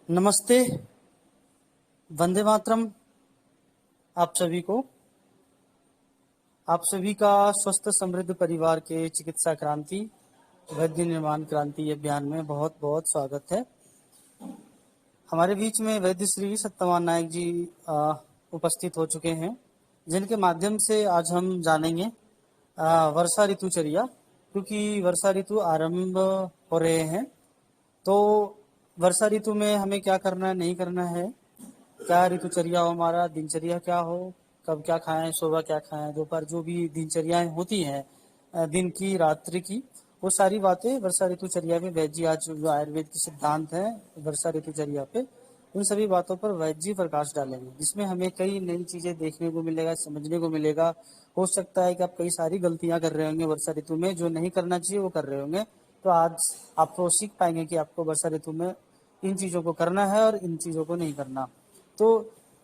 नमस्ते, वंदे मातरम। आप सभी को, आप सभी का स्वस्थ समृद्ध परिवार के चिकित्सा क्रांति वैद्य निर्माण क्रांति अभियान में बहुत बहुत स्वागत है। हमारे बीच में वैद्य श्री सत्यवान नायक जी उपस्थित हो चुके हैं, जिनके माध्यम से आज हम जानेंगे वर्षा ऋतुचर्या, क्योंकि वर्षा ऋतु आरंभ हो रहे हैं। तो वर्षा ऋतु में हमें क्या करना है, नहीं करना है, क्या ऋतुचर्या हो, हमारा दिनचर्या क्या हो, कब क्या खाएं, सुबह क्या खाएं, दोपहर, जो भी दिनचर्याएं होती हैं दिन की रात्रि की, वो सारी बातें वर्षा ऋतुचर्या में वैद्य जी आज जो आयुर्वेद के सिद्धांत हैं वर्षा ऋतुचर्या पे, उन सभी बातों पर वैद्य जी प्रकाश डालेंगे, जिसमें हमें कई नई चीजें देखने को मिलेगा, समझने को मिलेगा। हो सकता है कि आप कई सारी गलतियां कर रहे होंगे वर्षा ऋतु में, जो नहीं करना चाहिए वो कर रहे होंगे। तो आज आप वो सीख पाएंगे कि आपको वर्षा ऋतु में इन चीजों को करना है और इन चीजों को नहीं करना। तो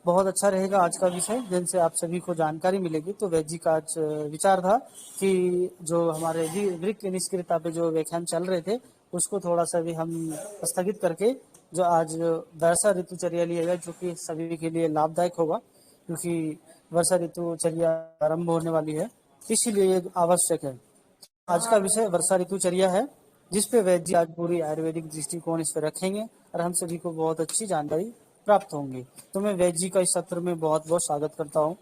बहुत अच्छा रहेगा आज का विषय, जिनसे आप सभी को जानकारी मिलेगी। तो वैद्य जी का आज विचार था कि जो हमारे वृक्क निष्क्रियता पे जो व्याख्यान चल रहे थे, उसको थोड़ा सा भी हम स्थगित करके जो आज वर्षा ऋतुचर्या लिया गया, जो कि सभी के लिए लाभदायक होगा, क्योंकि वर्षा ऋतुचर्या आरंभ होने वाली है, इसीलिए ये आवश्यक है। आज का विषय वर्षा ऋतुचर्या है, जिसपे वैद्य जी आज पूरी आयुर्वेदिक दृष्टिकोण इस पर रखेंगे और हम सभी को बहुत अच्छी जानकारी प्राप्त होंगी। तो मैं वैद्य जी का इस सत्र में बहुत बहुत स्वागत करता हूँ।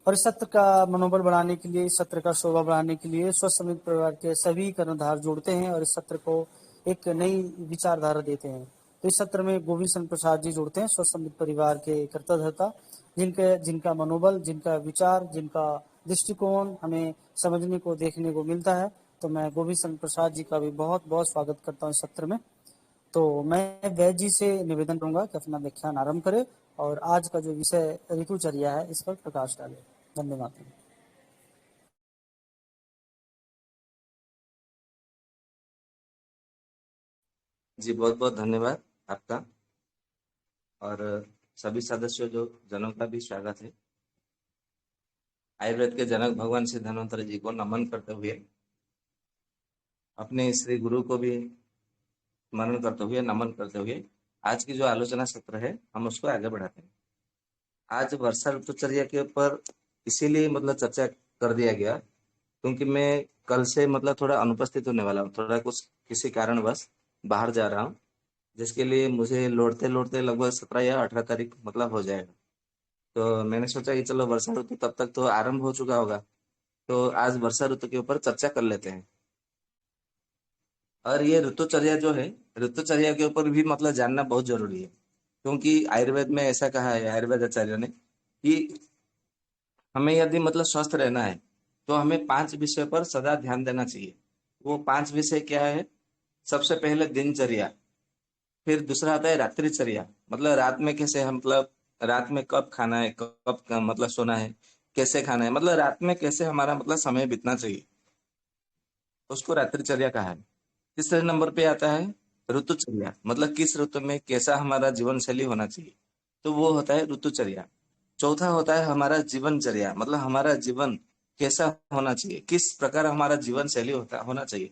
और इस सत्र का मनोबल बढ़ाने के लिए, इस सत्र का शोभा बढ़ाने के लिए स्वस्थ समृद्ध परिवार के सभी कर्णधार जुड़ते हैं और इस सत्र को एक नई विचारधारा देते हैं। तो इस सत्र में गोविंद चंद्र प्रसाद जी जुड़ते हैं, स्वस्थ समृद्ध परिवार के कर्ताधर्ता, जिनका मनोबल, जिनका विचार, जिनका दृष्टिकोण हमें समझने को, देखने को मिलता है। तो मैं गोविंद चंद्र प्रसाद जी का भी बहुत बहुत स्वागत करता हूँ इस सत्र में। तो मैं वैद्य जी से निवेदन करूंगा कि अपना व्याख्यान आरंभ करें और आज का जो विषय ऋतुचर्या है इस पर प्रकाश डालें। धन्यवाद। जी, बहुत बहुत धन्यवाद आपका और सभी सदस्यों जो जनों का भी स्वागत है। आयुर्वेद के जनक भगवान श्री धन्वंतरि जी को नमन करते हुए, अपने श्री गुरु को भी स्मरण करते हुए, नमन करते हुए, आज की जो आलोचना सत्र है हम उसको आगे बढ़ाते हैं। आज वर्षा ऋतुचर्या के ऊपर इसीलिए चर्चा कर दिया गया क्योंकि मैं कल से थोड़ा अनुपस्थित होने वाला हूँ, थोड़ा कुछ किसी कारणवश बाहर जा रहा हूँ, जिसके लिए मुझे लौटते लौटते लगभग 17 या 18 तारीख हो जाएगा। तो मैंने सोचा कि चलो वर्षा ऋतु तब तक तो आरंभ हो चुका होगा, तो आज वर्षा ऋतु के ऊपर चर्चा कर लेते हैं। और ये ऋतुचर्या जो है, ऋतुचर्या के ऊपर भी जानना बहुत जरूरी है, क्योंकि आयुर्वेद में ऐसा कहा है आयुर्वेद आचार्य ने कि हमें यदि स्वस्थ रहना है तो हमें 5 विषय पर सदा ध्यान देना चाहिए। वो 5 विषय क्या है? सबसे पहले दिनचर्या, फिर दूसरा आता है रात्रिचर्या, रात में कैसे हम रात में कब खाना है, कब सोना है, कैसे खाना है, रात में कैसे हमारा समय बीतना चाहिए, उसको रात्रिचर्या कहा है। तीसरे नंबर पे आता है ऋतुचर्या, किस ऋतु में कैसा हमारा जीवन शैली होना चाहिए, तो वो होता है ऋतुचर्या। चौथा होता है हमारा जीवनचर्या, हमारा जीवन कैसा होना चाहिए, किस प्रकार हमारा जीवन शैली होना चाहिए।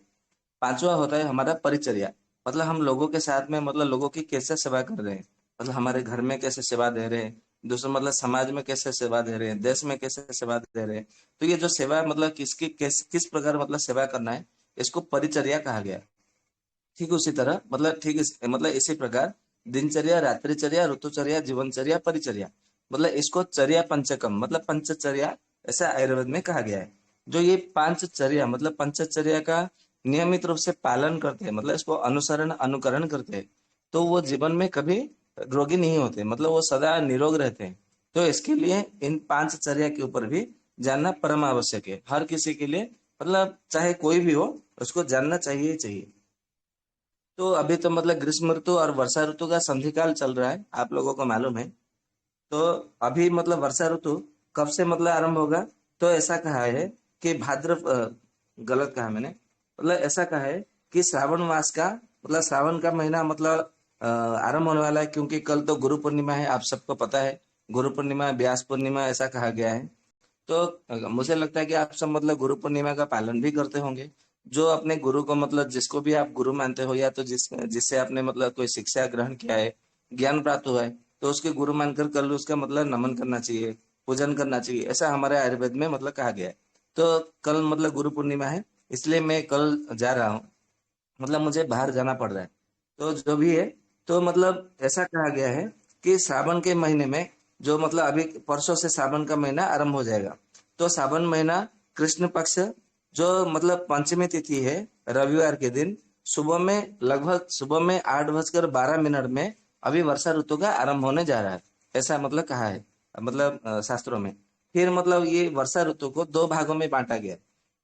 पांचवा होता है हमारा परिचर्या, हम लोगों के साथ में लोगों की कैसे सेवा कर रहे हैं, हमारे घर में कैसे सेवा दे रहे हैं, दूसरे समाज में कैसे सेवा दे रहे हैं, देश में कैसे सेवा दे रहे हैं। तो ये जो सेवा किसकी किस प्रकार सेवा करना है, इसको परिचर्या कहा गया। ठीक उसी तरह इसी प्रकार दिनचर्या, रात्रिचर्या, ऋतुचर्या, जीवनचर्या, परिचर्या, इसको चर्या पंचकम पंचचर्या ऐसा आयुर्वेद में कहा गया है। जो ये 5 चर्या पंचचर्या का नियमित रूप से पालन करते हैं, इसको अनुसरण अनुकरण करते हैं, तो वो जीवन में कभी रोगी नहीं होते, वो सदा निरोग रहते हैं। तो इसके लिए इन 5 चर्या के ऊपर भी जानना परम आवश्यक है। हर किसी के लिए चाहे कोई भी हो, उसको जानना चाहिए ही चाहिए। तो अभी तो ग्रीष्म ऋतु और वर्षा ऋतु का संधिकाल चल रहा है, आप लोगों को मालूम है। तो अभी वर्षा ऋतु कब से आरंभ होगा? तो ऐसा कहा है कि गलत कहा मैंने, ऐसा कहा है कि श्रावण मास का श्रावण का महीना आरंभ होने वाला है, क्योंकि कल तो गुरु पूर्णिमा है, आप सबको पता है। गुरु पूर्णिमा, व्यास पूर्णिमा ऐसा कहा गया है। तो मुझे लगता है कि आप सब गुरु पूर्णिमा का पालन भी करते होंगे, जो अपने गुरु को मतलब जिसको भी आप गुरु मानते हो या तो जिससे आपने मतलब कोई शिक्षा ग्रहण किया है, ज्ञान प्राप्त हुआ है, तो उसके गुरु मानकर कल उसका मतलब नमन करना चाहिए, पूजन करना चाहिए, ऐसा हमारे आयुर्वेद में मतलब कहा गया है। तो कल मतलब गुरु पूर्णिमा है, इसलिए मैं कल जा रहा हूँ, मतलब मुझे बाहर जाना पड़ रहा है। तो जो भी है, तो मतलब ऐसा कहा गया है कि श्रावण के महीने में जो मतलब अभी परसों से श्रावण का महीना आरंभ हो जाएगा। तो श्रावण महीना कृष्ण पक्ष जो मतलब पंचमी तिथि है, रविवार के दिन सुबह में लगभग सुबह में 8:12 में अभी वर्षा ऋतु का आरंभ होने जा रहा है, ऐसा मतलब कहा है, मतलब शास्त्रों में। फिर मतलब ये वर्षा ऋतु को दो भागों में बांटा गया है।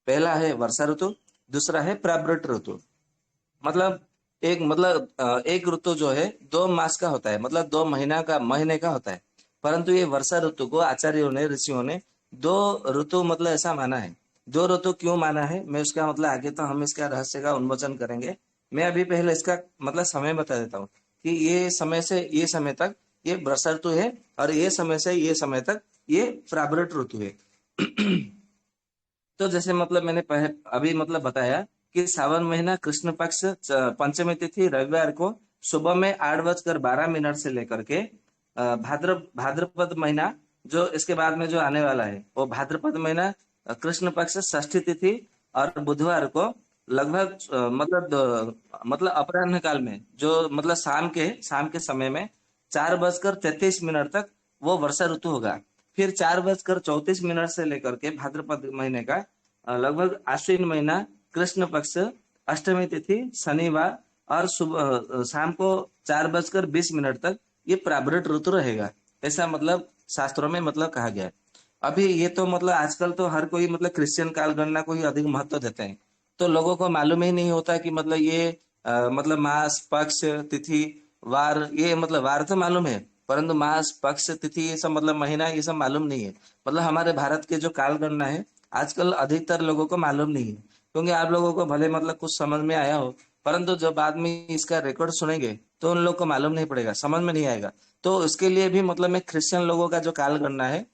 पहला है वर्षा ऋतु, दूसरा है प्रावृट ऋतु। मतलब एक ऋतु जो है 2 मास का होता है, मतलब 2 महीने का होता है। परंतु ये वर्षा ऋतु को आचार्यों ने, ऋषियों ने 2 ऋतु मतलब ऐसा माना है। 2 ऋतु क्यों माना है, मैं उसका मतलब आगे तो हम इसका रहस्य का उन्मोचन करेंगे। मैं अभी पहले इसका मतलब समय बता देता हूँ कि ये समय से ये समय तक ये वर्षा ऋतु है, और ये समय से ये समय तक ये प्रावृट ऋतु है। तो जैसे मतलब मैंने अभी मतलब बताया कि सावन महीना कृष्ण पक्ष पंचमी तिथि रविवार को सुबह में 8:12 से लेकर के भाद्रपद महीना जो इसके बाद में जो आने वाला है वो भाद्रपद महीना कृष्ण पक्ष षष्ठी तिथि और बुधवार को लगभग मतलब अपराह्न काल में जो मतलब शाम के समय में 4:33 तक वो वर्षा ऋतु होगा। फिर 4:34 से लेकर के भाद्रपद महीने का लगभग आश्विन महीना कृष्ण पक्ष अष्टमी तिथि शनिवार और सुबह शाम को 4:20 तक ये प्रावृट ऋतु रहेगा, ऐसा मतलब शास्त्रों में मतलब कहा गया है। अभी ये तो मतलब आजकल तो हर कोई मतलब क्रिश्चियन कालगणना को ही अधिक महत्व देते हैं। तो लोगों को मालूम ही नहीं होता कि मतलब ये मतलब मास पक्ष तिथि वार, ये मतलब वार तो मालूम है, परंतु मास पक्ष तिथि ये सब मतलब महीना ये सब मालूम नहीं है। मतलब हमारे भारत के जो कालगणना है आजकल अधिकतर लोगों को मालूम नहीं है, क्योंकि आप लोगों को भले मतलब कुछ समझ में आया हो, परंतु जब बाद में इसका रिकॉर्ड सुनेंगे तो उन लोग को मालूम नहीं पड़ेगा, समझ में नहीं आएगा। तो उसके लिए भी मतलब मैं क्रिश्चियन लोगों का जो कालगणना है,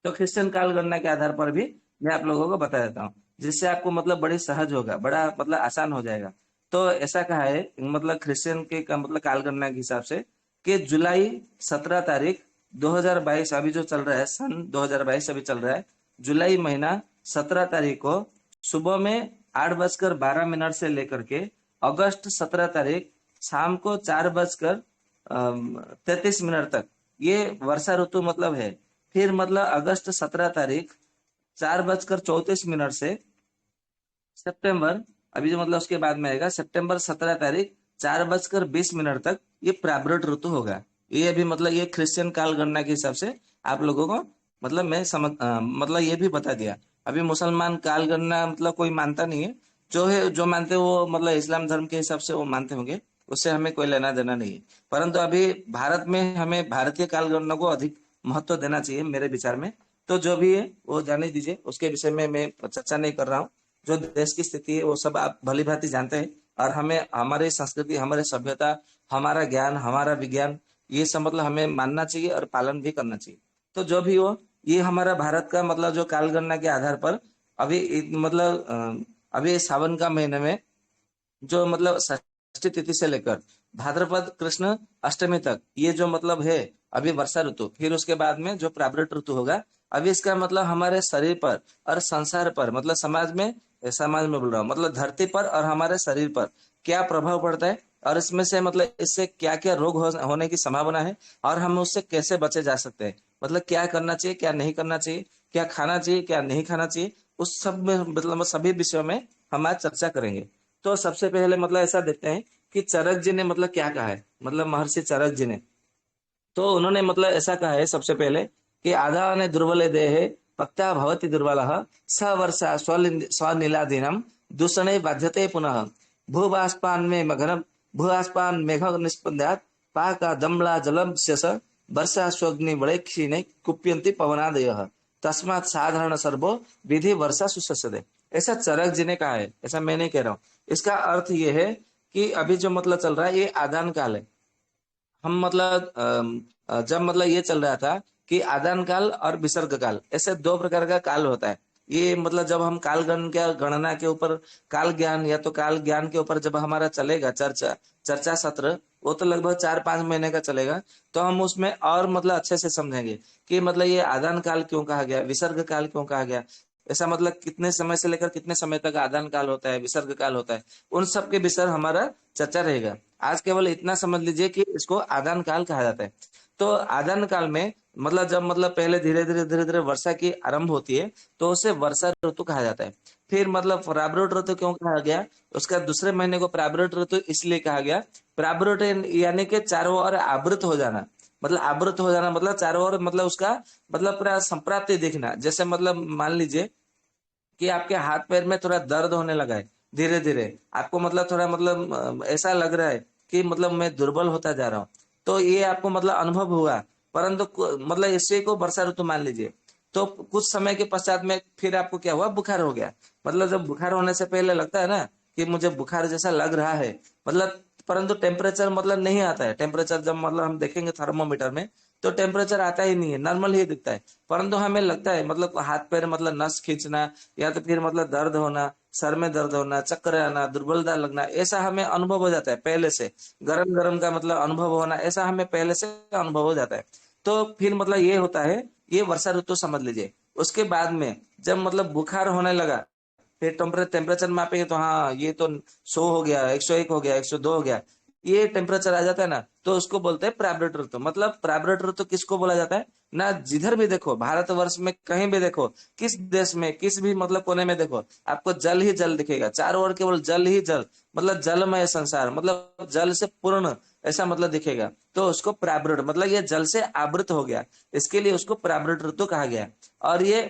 तो क्रिश्चियन काल गणना के आधार पर भी मैं आप लोगों को बता देता हूँ, जिससे आपको मतलब बड़ी सहज होगा, बड़ा मतलब आसान हो जाएगा। तो ऐसा कहा है मतलब क्रिश्चियन के का मतलब काल गणना के हिसाब से कि जुलाई 17 तारीख 2022 अभी जो चल रहा है, सन 2022 अभी चल रहा है, जुलाई महीना 17 तारीख को सुबह में 8:12 से लेकर के अगस्त 17 तारीख शाम को 4:33 तक ये वर्षा ऋतु मतलब है। फिर मतलब अगस्त 17 तारीख 4:34 से सितंबर, अभी जो मतलब उसके बाद में आएगा सितंबर 17 तारीख 4:20 तक ये प्रावृट ऋतु होगा। ये अभी मतलब ये क्रिश्चियन काल गणना के हिसाब से आप लोगों को मतलब मैं मतलब ये भी बता दिया। अभी मुसलमान काल गणना मतलब कोई मानता नहीं है, जो है जो मानते हैं वो मतलब इस्लाम धर्म के हिसाब से वो मानते होंगे, उससे हमें कोई लेना देना नहीं है। परंतु अभी भारत में हमें भारतीय काल गणना को अधिक महत्व देना चाहिए मेरे विचार में। तो जो भी है वो जाने दीजिए, उसके विषय में मैं चर्चा नहीं कर रहा हूँ। जो देश की स्थिति है वो सब आप भली भांति जानते हैं, और हमें हमारी संस्कृति, हमारी सभ्यता, हमारा ज्ञान, हमारा विज्ञान, ये सब मतलब हमें मानना चाहिए और पालन भी करना चाहिए। तो जो भी हो, ये हमारा भारत का मतलब जो कालगणना के आधार पर अभी अभी सावन का महीने में जो मतलब षष्ठी तिथि से लेकर भाद्रपद कृष्ण अष्टमी तक ये जो मतलब है अभी वर्षा ऋतु, फिर उसके बाद में जो प्रावृट ऋतु होगा। अभी इसका मतलब हमारे शरीर पर और संसार पर मतलब समाज में बोल रहा हूँ, मतलब धरती पर और हमारे शरीर पर क्या प्रभाव पड़ता है, और इसमें से मतलब इससे क्या क्या रोग होने की संभावना है, और हम उससे कैसे बचे जा सकते हैं, मतलब क्या करना चाहिए क्या नहीं करना चाहिए, क्या खाना चाहिए क्या नहीं खाना चाहिए, उस सब में मतलब सभी विषयों में हम आज चर्चा करेंगे। तो सबसे पहले मतलब ऐसा देखते हैं कि चरक जी ने मतलब क्या कहा है, मतलब महर्षि चरक जी ने। तो उन्होंने मतलब ऐसा कहा है सबसे पहले कि आधाने दुर्बले देहे पक्ता भवति दुर्बलः स वर्षा स्वनिलादीनम दूषणे बाध्यते पुनः भूवाष्पान में मघन भूवाष्पान मेघ निष्पन्दात पाका दम्ला जलम स्यस वर्षा स्वग्नि बड़े क्षीणे कुप्यंती पवनादयः तस्मात् साधारण सर्वो विधि वर्षा सुशस्यते। ऐसा चरक जी ने कहा है, ऐसा मैं नहीं कह रहा हूँ। इसका अर्थ ये है कि अभी जो मतलब चल रहा है ये आदान काल है। हम मतलब जब मतलब ये चल रहा था कि आदान काल और विसर्ग काल, ऐसे 2 प्रकार का काल होता है। ये मतलब जब हम कालगण के गणना के ऊपर काल ज्ञान या तो काल ज्ञान के ऊपर जब हमारा चलेगा चर्चा चर्चा सत्र, वो तो लगभग 4-5 महीने का चलेगा। तो हम उसमें और मतलब अच्छे से समझेंगे कि मतलब ये आदान काल क्यों कहा गया, विसर्ग काल क्यों कहा गया, ऐसा मतलब कितने समय से लेकर कितने समय तक आदान काल होता है, विसर्ग काल होता है, उन सब के विषय हमारा चर्चा रहेगा। आज केवल इतना समझ लीजिए कि इसको आदान काल कहा जाता है। तो आदान काल में मतलब जब मतलब पहले धीरे धीरे वर्षा की आरंभ होती है, तो उसे वर्षा ऋतु कहा जाता है। फिर मतलब प्रावरुट ऋतु क्यों कहा गया, उसका दूसरे महीने को प्रावरुट ऋतु इसलिए कहा गया, प्रावरुट यानी कि चारों ओर आवृत हो जाना, मतलब आवृत हो जाना मतलब चारों ओर मतलब उसका मतलब पूरा संप्राप्ति दिखना। जैसे मतलब मान लीजिए कि आपके हाथ पैर में थोड़ा दर्द होने लगा है, धीरे धीरे आपको मतलब थोड़ा मतलब ऐसा लग रहा है कि मतलब मैं दुर्बल होता जा रहा हूँ, तो ये आपको मतलब अनुभव हुआ। परंतु मतलब इसी को वर्षा ऋतु मान लीजिए, तो कुछ समय के पश्चात में फिर आपको क्या हुआ, बुखार हो गया। मतलब जब बुखार होने से पहले लगता है ना कि मुझे बुखार जैसा लग रहा है, मतलब परंतु टेम्परेचर मतलब नहीं आता है। टेम्परेचर जब मतलब हम देखेंगे थर्मोमीटर में, तो टेम्परेचर आता ही नहीं है, नॉर्मल ही दिखता है। परंतु हमें लगता है मतलब हाथ पैर मतलब नस खींचना, या तो फिर मतलब दर्द होना, सर में दर्द होना, चक्कर आना, दुर्बलता लगना, ऐसा हमें अनुभव हो जाता है पहले से। गरम गरम का मतलब अनुभव होना, ऐसा हमें पहले से अनुभव हो जाता है। तो फिर मतलब ये होता है, ये वर्षा ऋतु समझ लीजिए। उसके बाद में जब मतलब बुखार होने लगा, फिर टेम्परेचर मापेंगे तो हाँ ये तो 100 हो गया, 101 हो गया, 102 हो गया, ये टेम्परेचर आ जाता है ना, तो उसको बोलते हैं प्राइवेट ऋतु। मतलब प्राइवेट ऋतु किसको बोला जाता है ना, जिधर भी देखो भारतवर्ष में कहीं भी देखो, किस देश में किस भी मतलब कोने में देखो, आपको जल ही जल दिखेगा, चारों ओर केवल जल ही जल, मतलब जलमय संसार, मतलब जल से पूर्ण ऐसा मतलब दिखेगा। तो उसको प्राइवेट मतलब ये जल से आवृत हो गया, इसके लिए उसको प्राइवेट ऋतु कहा गया। और ये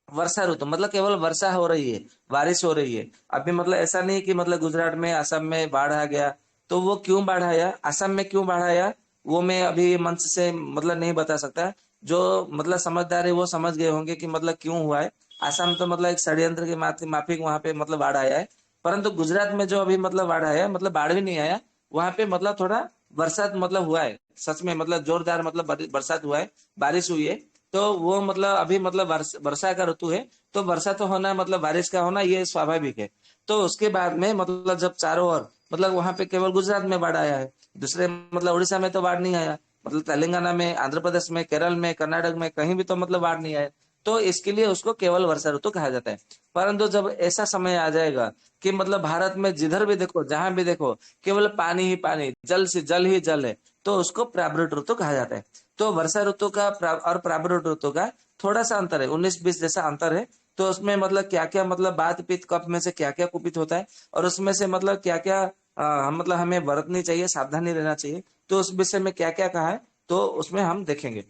वर्षा ऋतु मतलब केवल वर्षा हो रही है, बारिश हो रही है। अभी मतलब ऐसा नहीं कि मतलब गुजरात में असम में बाढ़ आ गया, तो वो क्यों बाढ़ आया, असम में क्यों बाढ़ आया, वो मैं अभी मंच से मतलब नहीं बता सकता। जो मतलब समझदार है वो समझ गए होंगे कि मतलब क्यों हुआ है। असम तो मतलब एक षड्यंत्र के माफिक वहां पे मतलब बाढ़ आया है। परंतु गुजरात में जो अभी मतलब बाढ़ आया है, मतलब बाढ़ भी नहीं आया, वहां पे मतलब थोड़ा बरसात मतलब हुआ है, सच में मतलब जोरदार मतलब बरसात हुआ है, बारिश हुई है। तो वो मतलब अभी मतलब वर्षा का ऋतु है, तो वर्षा तो होना मतलब बारिश का होना ये स्वाभाविक है। तो उसके बाद में मतलब जब चारों ओर मतलब वहां पे केवल गुजरात में बाढ़ आया है, दूसरे मतलब उड़ीसा में तो बाढ़ नहीं आया, मतलब तेलंगाना में, आंध्र प्रदेश में, केरल में, कर्नाटक में कहीं भी तो मतलब बाढ़ नहीं आया। तो इसके लिए उसको केवल वर्षा ऋतु कहा जाता है। परंतु जब ऐसा समय आ जाएगा कि मतलब भारत में जिधर भी देखो जहां भी देखो केवल पानी ही पानी, जल से जल ही जल है, तो उसको प्रावृत ऋतु कहा जाता है। तो वर्षा ऋतु का और प्रावृत ऋतु का थोड़ा सा अंतर है, 19-20 जैसा अंतर है। तो उसमें मतलब क्या क्या मतलब बात पित्त कफ में से क्या क्या कुपित होता है, और उसमें से मतलब क्या क्या मतलब हमें बरतनी चाहिए, सावधानी रहना चाहिए, तो उस विषय में क्या क्या कहा है, तो उसमें हम देखेंगे।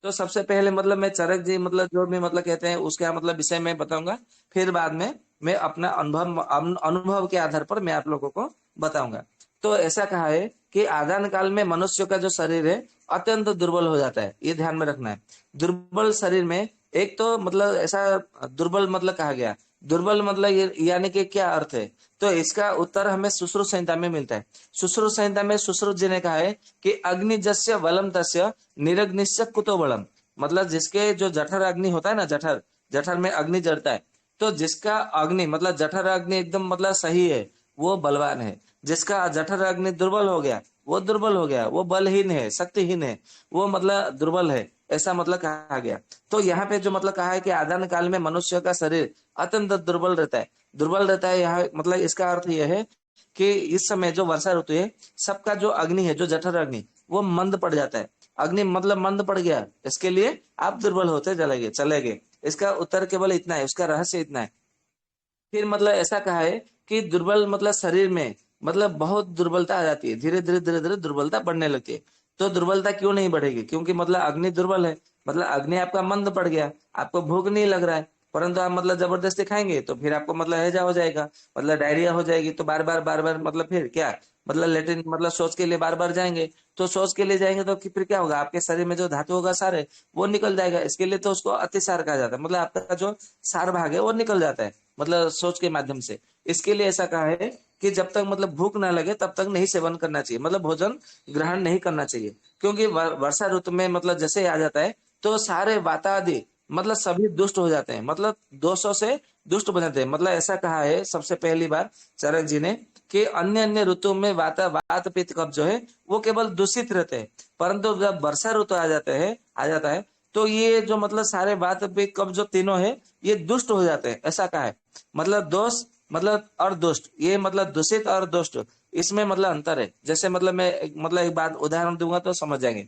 तो सबसे पहले मतलब मैं चरक जी मतलब जो भी मतलब कहते हैं उसका मतलब विषय में बताऊंगा। फिर बाद में मैं अपना अनुभव के आधार पर मैं आप लोगों को बताऊंगा। तो ऐसा कहा है कि आदान काल में मनुष्य का जो शरीर है अत्यंत दुर्बल हो जाता है, ये ध्यान में रखना है। दुर्बल शरीर में एक तो मतलब ऐसा दुर्बल मतलब कहा गया, दुर्बल मतलब यानी कि क्या अर्थ है, तो इसका उत्तर हमें सुश्रुत संहिता में मिलता है। सुश्रुत संहिता में सुश्रुत जी ने कहा है कि अग्निजस्य बलम तस्य निरग्निश्च कुतो बलम। मतलब जिसके जो जठर अग्नि होता है ना, जठर जठर में अग्नि जलता है, तो जिसका अग्नि मतलब जठर अग्नि एकदम मतलब सही है, वो बलवान है। जिसका जठर अग्नि दुर्बल हो गया, वो दुर्बल हो गया, वो बलहीन है, शक्तिहीन है, वो मतलब दुर्बल है, ऐसा मतलब कहा गया। तो यहाँ पे जो मतलब कहा है कि आदान काल में मनुष्य का शरीर अत्यंत दुर्बल रहता है, दुर्बल रहता है, यहाँ मतलब इसका अर्थ यह है कि इस समय जो वर्षा ऋतु है, सबका जो अग्नि है, जो जठर अग्नि, वो मंद पड़ जाता है। अग्नि मतलब मंद पड़ गया, इसके लिए आप दुर्बल होते चले गए। इसका उत्तर केवल इतना है, उसका रहस्य इतना है। फिर मतलब ऐसा कहा है कि दुर्बल मतलब शरीर में मतलब बहुत दुर्बलता आ जाती है, धीरे धीरे दुर्बलता बढ़ने लगती है। तो दुर्बलता क्यों नहीं बढ़ेगी, क्योंकि मतलब अग्नि दुर्बल है, मतलब अग्नि आपका मंद पड़ गया, आपको भूख नहीं लग रहा है, परंतु आप मतलब जबरदस्ती खाएंगे तो फिर आपको मतलब हैजा हो जाएगा, मतलब डायरिया हो जाएगी। तो बार बार मतलब फिर क्या, मतलब लेटिन मतलब शौच के लिए बार बार जाएंगे, तो शौच के लिए जाएंगे तो फिर क्या होगा, आपके शरीर में जो धातु होगा सारे वो निकल जाएगा। इसके लिए तो उसको अतिसार कहा जाता है, मतलब आपका जो सार भाग है वो निकल जाता है, मतलब सोच के माध्यम से। इसके लिए ऐसा कहा है कि जब तक मतलब भूख ना लगे तब तक नहीं सेवन करना चाहिए, मतलब भोजन ग्रहण नहीं करना चाहिए। क्योंकि वर्षा ऋतु में मतलब जैसे आ जाता है, तो सारे वातादि मतलब सभी दुष्ट हो जाते हैं, मतलब दोषों से दुष्ट बन जाते हैं। मतलब ऐसा कहा है सबसे पहली बार चरक जी ने कि अन्य अन्य ऋतु में वात पित्त कफ जो है वो केवल दूषित रहते हैं, परंतु जब वर्षा ऋतु आ जाता है तो ये जो मतलब सारे वात पित्त कफ जो तीनों है ये दुष्ट हो जाते हैं, ऐसा कहा है। मतलब दोष मतलब और दुष्ट, ये मतलब दूषित और दुष्ट, इसमें मतलब अंतर है। जैसे मतलब मैं मतलब एक बात उदाहरण दूंगा तो समझ जाएंगे।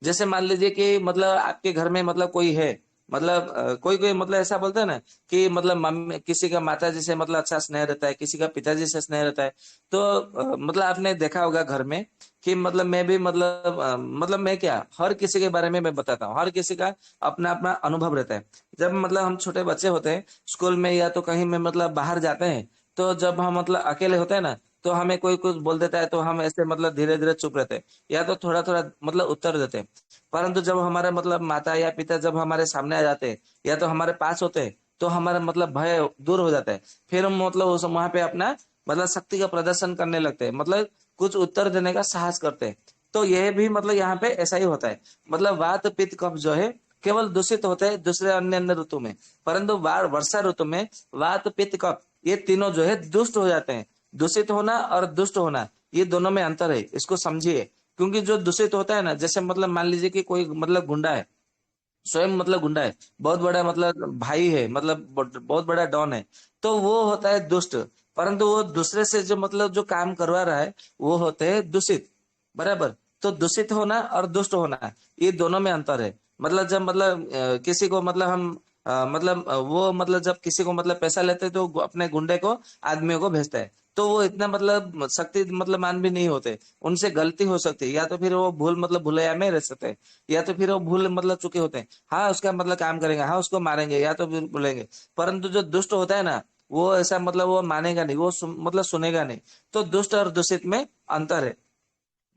जैसे मान लीजिए कि मतलब आपके घर में मतलब कोई है, मतलब कोई कोई मतलब ऐसा बोलता है ना कि मतलब मम्मी किसी का माता जी से मतलब अच्छा स्नेह रहता है, किसी का पिताजी से स्नेह रहता है। तो मतलब आपने देखा होगा घर में कि मतलब मैं भी मतलब मतलब मैं क्या हर किसी के बारे में मैं बताता हूँ, हर किसी का अपना अपना अनुभव रहता है। जब मतलब हम छोटे बच्चे होते हैं स्कूल में या तो कहीं में मतलब बाहर जाते हैं, तो जब हम मतलब अकेले होते हैं ना तो हमें कोई कुछ बोल देता है तो हम ऐसे मतलब धीरे धीरे चुप रहते हैं या तो थोड़ा थोड़ा मतलब उत्तर देते हैं। परंतु जब हमारे मतलब माता या पिता जब हमारे सामने आ जाते हैं या तो हमारे पास होते हैं तो हमारा मतलब भय दूर हो जाता है। फिर हम मतलब उस वहां पे अपना मतलब शक्ति का प्रदर्शन करने लगते हैं, मतलब कुछ उत्तर देने का साहस करते हैं। तो यह भी मतलब यहाँ पे ऐसा ही होता है। मतलब वात पित्त कफ जो है केवल दूषित होते हैं दूसरे अन्य अन्य ऋतु में, परंतु वर्षा ऋतु में वात पित्त कफ ये तीनों जो है दुष्ट हो जाते हैं। दूषित होना और दुष्ट होना ये दोनों में अंतर है, इसको समझिए। क्योंकि जो दूषित होता है ना, जैसे मतलब मान लीजिए कि कोई मतलब गुंडा है, स्वयं मतलब गुंडा है, बहुत बड़ा मतलब भाई है, मतलब बहुत बड़ा डॉन है, तो वो होता है दुष्ट। परंतु वो दूसरे से जो मतलब जो काम करवा रहा है वो होते हैं दूषित, बराबर। तो दूषित होना और दुष्ट होना ये दोनों में अंतर है। मतलब जब मतलब किसी को मतलब हम मतलब वो मतलब जब किसी को मतलब पैसा लेते हैं तो अपने गुंडे को आदमियों को भेजता है, तो वो इतना मतलब शक्ति मतलब मान भी नहीं होते, उनसे गलती हो सकती है या तो फिर वो भूल मतलब भुलैया में रह सकते हैं, या तो फिर वो भूल मतलब चुके होते हैं। हाँ उसका मतलब काम करेंगे, हाँ उसको मारेंगे या तो फिर बोलेंगे। परंतु जो दुष्ट होता है ना वो ऐसा मतलब वो मानेगा नहीं, वो मतलब सुनेगा नहीं। तो दुष्ट और दूषित में अंतर है।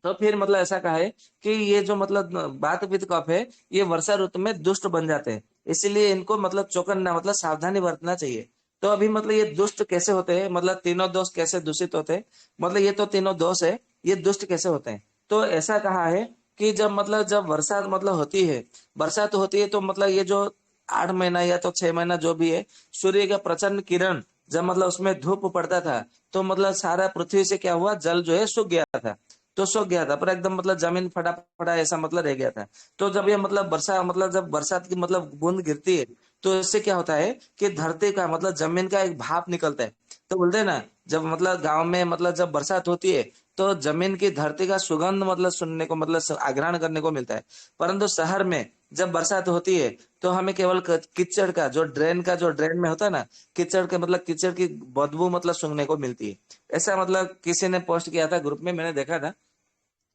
तो फिर मतलब ऐसा कहा है कि ये जो मतलब बात विद कफ है ये वर्षा ऋतु में दुष्ट बन जाते हैं, इसीलिए इनको मतलब चौकन्ना मतलब सावधानी बरतना चाहिए। तो अभी मतलब ये दुष्ट कैसे होते हैं, मतलब तीनों दोष कैसे दूषित होते हैं, मतलब ये तो तीनों दोष है, ये दुष्ट कैसे होते हैं। तो ऐसा कहा है कि जब मतलब जब वर्षा मतलब होती है, बरसात होती है, तो मतलब ये जो 8 महीना या तो 6 महीना जो भी है, सूर्य का प्रचंड किरण जब मतलब उसमें धूप पड़ता था तो मतलब सारा पृथ्वी से क्या हुआ, जल जो है सूख गया था। तो सूख गया था, पर एकदम मतलब जमीन फटा फटा ऐसा मतलब रह गया था। तो जब ये मतलब वर्षा मतलब जब बरसात की मतलब बूंद गिरती है तो इससे क्या होता है कि धरती का मतलब जमीन का एक भाप निकलता है। तो बोलते हैं ना, जब मतलब गांव में मतलब जब बरसात होती है तो जमीन की धरती का सुगंध मतलब सुनने को मतलब आघ्राण करने को मिलता है। परंतु शहर में जब बरसात होती है तो हमें केवल कीचड़ का जो ड्रेन में होता है ना, कीचड़ के मतलब कीचड़ की बदबू मतलब सुनने को मिलती है। ऐसा मतलब किसी ने पोस्ट किया था ग्रुप में, मैंने देखा था।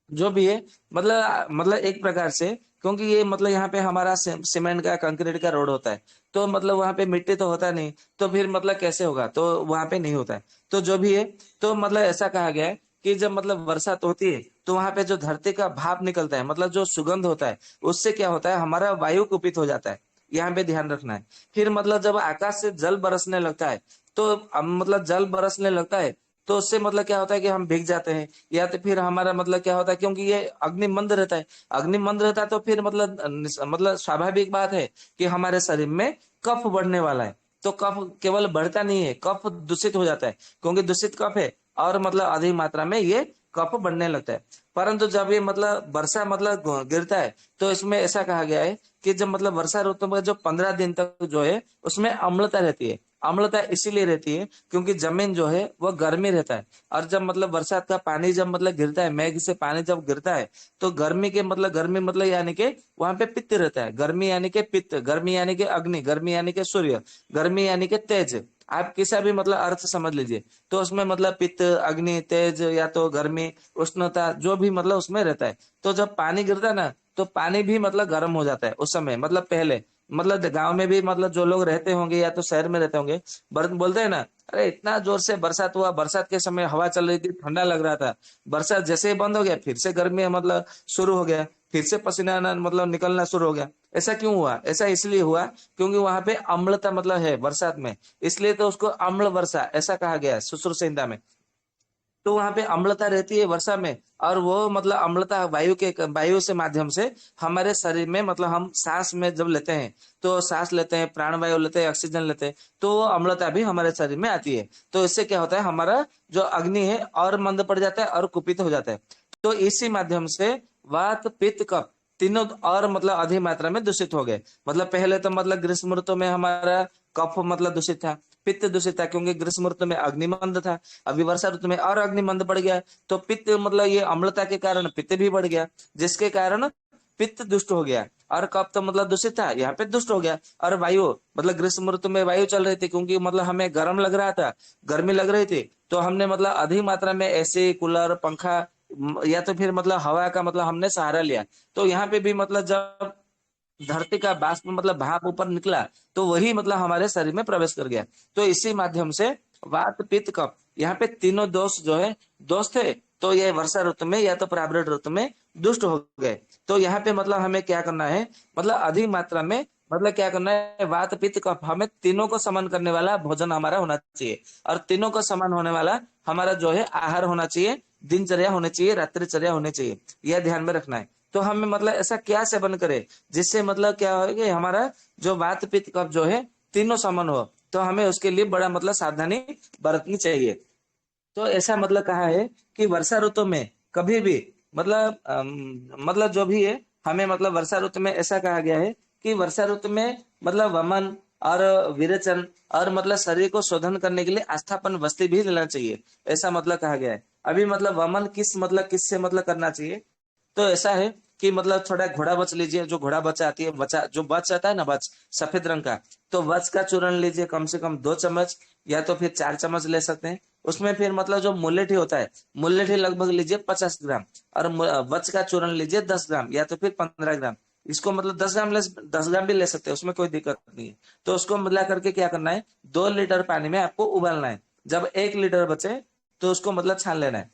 जो भी है मतलब एक प्रकार से, क्योंकि ये मतलब यहाँ पे हमारा सीमेंट का कंक्रीट का रोड होता है, तो मतलब वहां पे मिट्टी तो होता नहीं, तो फिर मतलब कैसे होगा, तो वहां पे नहीं होता है। तो जो भी है, तो मतलब ऐसा कहा गया है कि जब मतलब बरसात होती है तो वहां पे जो धरती का भाप निकलता है, मतलब जो सुगंध होता है, उससे क्या होता है हमारा वायु कुपित हो जाता है। यहाँ पे ध्यान रखना है। फिर मतलब जब आकाश से जल बरसने लगता है, तो मतलब जल बरसने लगता है तो उससे मतलब क्या होता है कि हम भीग जाते हैं, या तो फिर हमारा मतलब क्या होता है, क्योंकि ये अग्निमंद रहता है, अग्निमंद रहता है तो फिर मतलब स्वाभाविक बात है कि हमारे शरीर में कफ बढ़ने वाला है। तो कफ केवल बढ़ता नहीं है, कफ दूषित हो जाता है, क्योंकि दूषित कफ है और मतलब अधिक मात्रा में ये कफ बढ़ने लगता है। परंतु जब ये मतलब वर्षा मतलब गिरता है तो इसमें ऐसा कहा गया है कि जब मतलब वर्षा ऋतु में जो 15 दिन तक जो है उसमें अम्लता रहती है। अम्लता इसीलिए रहती है क्योंकि जमीन जो है वो गर्मी रहता है, और जब मतलब बरसात का पानी जब मतलब गिरता है, मेघ से पानी जब गिरता है, तो गर्मी मतलब यानी कि वहां पे पित्त रहता है। गर्मी यानी कि पित्त, गर्मी यानी कि अग्नि, गर्मी यानी कि सूर्य, गर्मी यानी कि तेज, आप किसा भी मतलब अर्थ समझ लीजिए। तो उसमें मतलब पित्त, अग्नि, तेज या तो गर्मी, उष्णता जो भी मतलब उसमें रहता है। तो जब पानी गिरता है ना तो पानी भी मतलब गर्म हो जाता है उस समय, मतलब पहले मतलब गांव में भी मतलब जो लोग रहते होंगे या तो शहर में रहते होंगे, बोलते हैं ना, अरे इतना जोर से बरसात हुआ, बरसात के समय हवा चल रही थी, ठंडा लग रहा था, बरसात जैसे ही बंद हो गया फिर से गर्मी मतलब शुरू हो गया, फिर से पसीना मतलब निकलना शुरू हो गया। ऐसा क्यों हुआ, ऐसा इसलिए हुआ क्योंकि वहां पे अम्लता मतलब है बरसात में, इसलिए तो उसको अम्ल वर्षा ऐसा कहा गया है सुश्रुत संहिता में। तो वहां पे अम्लता रहती है वर्षा में, और वो मतलब अम्लता वायु से माध्यम से हमारे शरीर में मतलब हम सांस में जब लेते हैं, तो सांस लेते हैं, प्राणवायु लेते हैं, ऑक्सीजन लेते हैं, तो वो अम्लता भी हमारे शरीर में आती है। तो इससे क्या होता है, हमारा जो अग्नि है और मंद पड़ जाता है और कुपित हो जाता है। तो इसी माध्यम से वात पित्त कफ तीनों और मतलब अधिक मात्रा में दूषित हो गए। मतलब पहले तो मतलब ग्रीष्म ऋतु में हमारा कफ मतलब दूषित था, पित्त दूषित था, क्योंकि ग्रीष्म ऋतु में अग्निमंद था। अभी वर्षा ऋतु में और अग्निमंद बढ़ गया, तो पित्त मतलब ये अम्लता के कारण पित्त भी बढ़ गया, जिसके कारण पित्त दुष्ट हो गया। और कफ तो मतलब दूषित था, यहाँ पे दुष्ट हो गया। और वायु मतलब ग्रीष्म ऋतु में वायु चल रही थी, क्योंकि मतलब हमें गर्म लग रहा था, गर्मी लग रही थी, तो हमने मतलब अधिक मात्रा में एसी, कूलर, पंखा या तो फिर मतलब हवा का मतलब हमने सहारा लिया। तो यहाँ पे भी मतलब जब धरती का बाष्प मतलब भाप ऊपर निकला, तो वही मतलब हमारे शरीर में प्रवेश कर गया। तो इसी माध्यम से वात पित्त कफ यहाँ पे तीनों दोष जो है, दोष थे, तो ये वर्षा ऋतु में या तो प्रावृत ऋतु में दुष्ट हो गए। तो यहाँ पे मतलब हमें क्या करना है, मतलब अधिक मात्रा में मतलब क्या करना है, वात पित्त कफ हमें तीनों को समन करने वाला भोजन हमारा होना चाहिए, और तीनों को समान होने वाला हमारा जो है आहार होना चाहिए, दिनचर्या होनी चाहिए, रात्रिचर्या होनी चाहिए, यह ध्यान में रखना है। तो हमें मतलब ऐसा क्या सेवन करे जिससे मतलब क्या हो कि हमारा जो वात पित्त कफ जो है तीनों समान हो। तो हमें उसके लिए बड़ा मतलब सावधानी बरतनी चाहिए। तो ऐसा मतलब कहा है कि वर्षा ऋतु में कभी भी मतलब मतलब जो भी है, हमें मतलब वर्षा ऋतु में ऐसा कहा गया है कि वर्षा ऋतु में मतलब वमन और विरेचन और मतलब शरीर को शोधन करने के लिए आस्थापन वस्ती भी लेना चाहिए, ऐसा मतलब कहा गया है। अभी मतलब वमन किससे मतलब करना चाहिए, तो ऐसा है कि मतलब थोड़ा घोड़ा बच लीजिए, जो घोड़ा बचा आती है, बचा जो बच आता है ना, बच सफेद रंग का, तो बच का चूर्ण लीजिए कम से कम 2 चम्मच, या तो फिर 4 चम्मच ले सकते हैं। उसमें फिर मतलब जो मुलेठी होता है, मुलेठी लगभग लीजिए 50 ग्राम, और बच का चूर्ण लीजिए 10 ग्राम या तो फिर 15 ग्राम। इसको मतलब 10 ग्राम भी ले सकते हैं, उसमें कोई दिक्कत नहीं है। तो उसको मिला करके क्या करना है, 2 लीटर पानी में आपको उबालना है। जब 1 लीटर बचे तो उसको मतलब छान लेना है।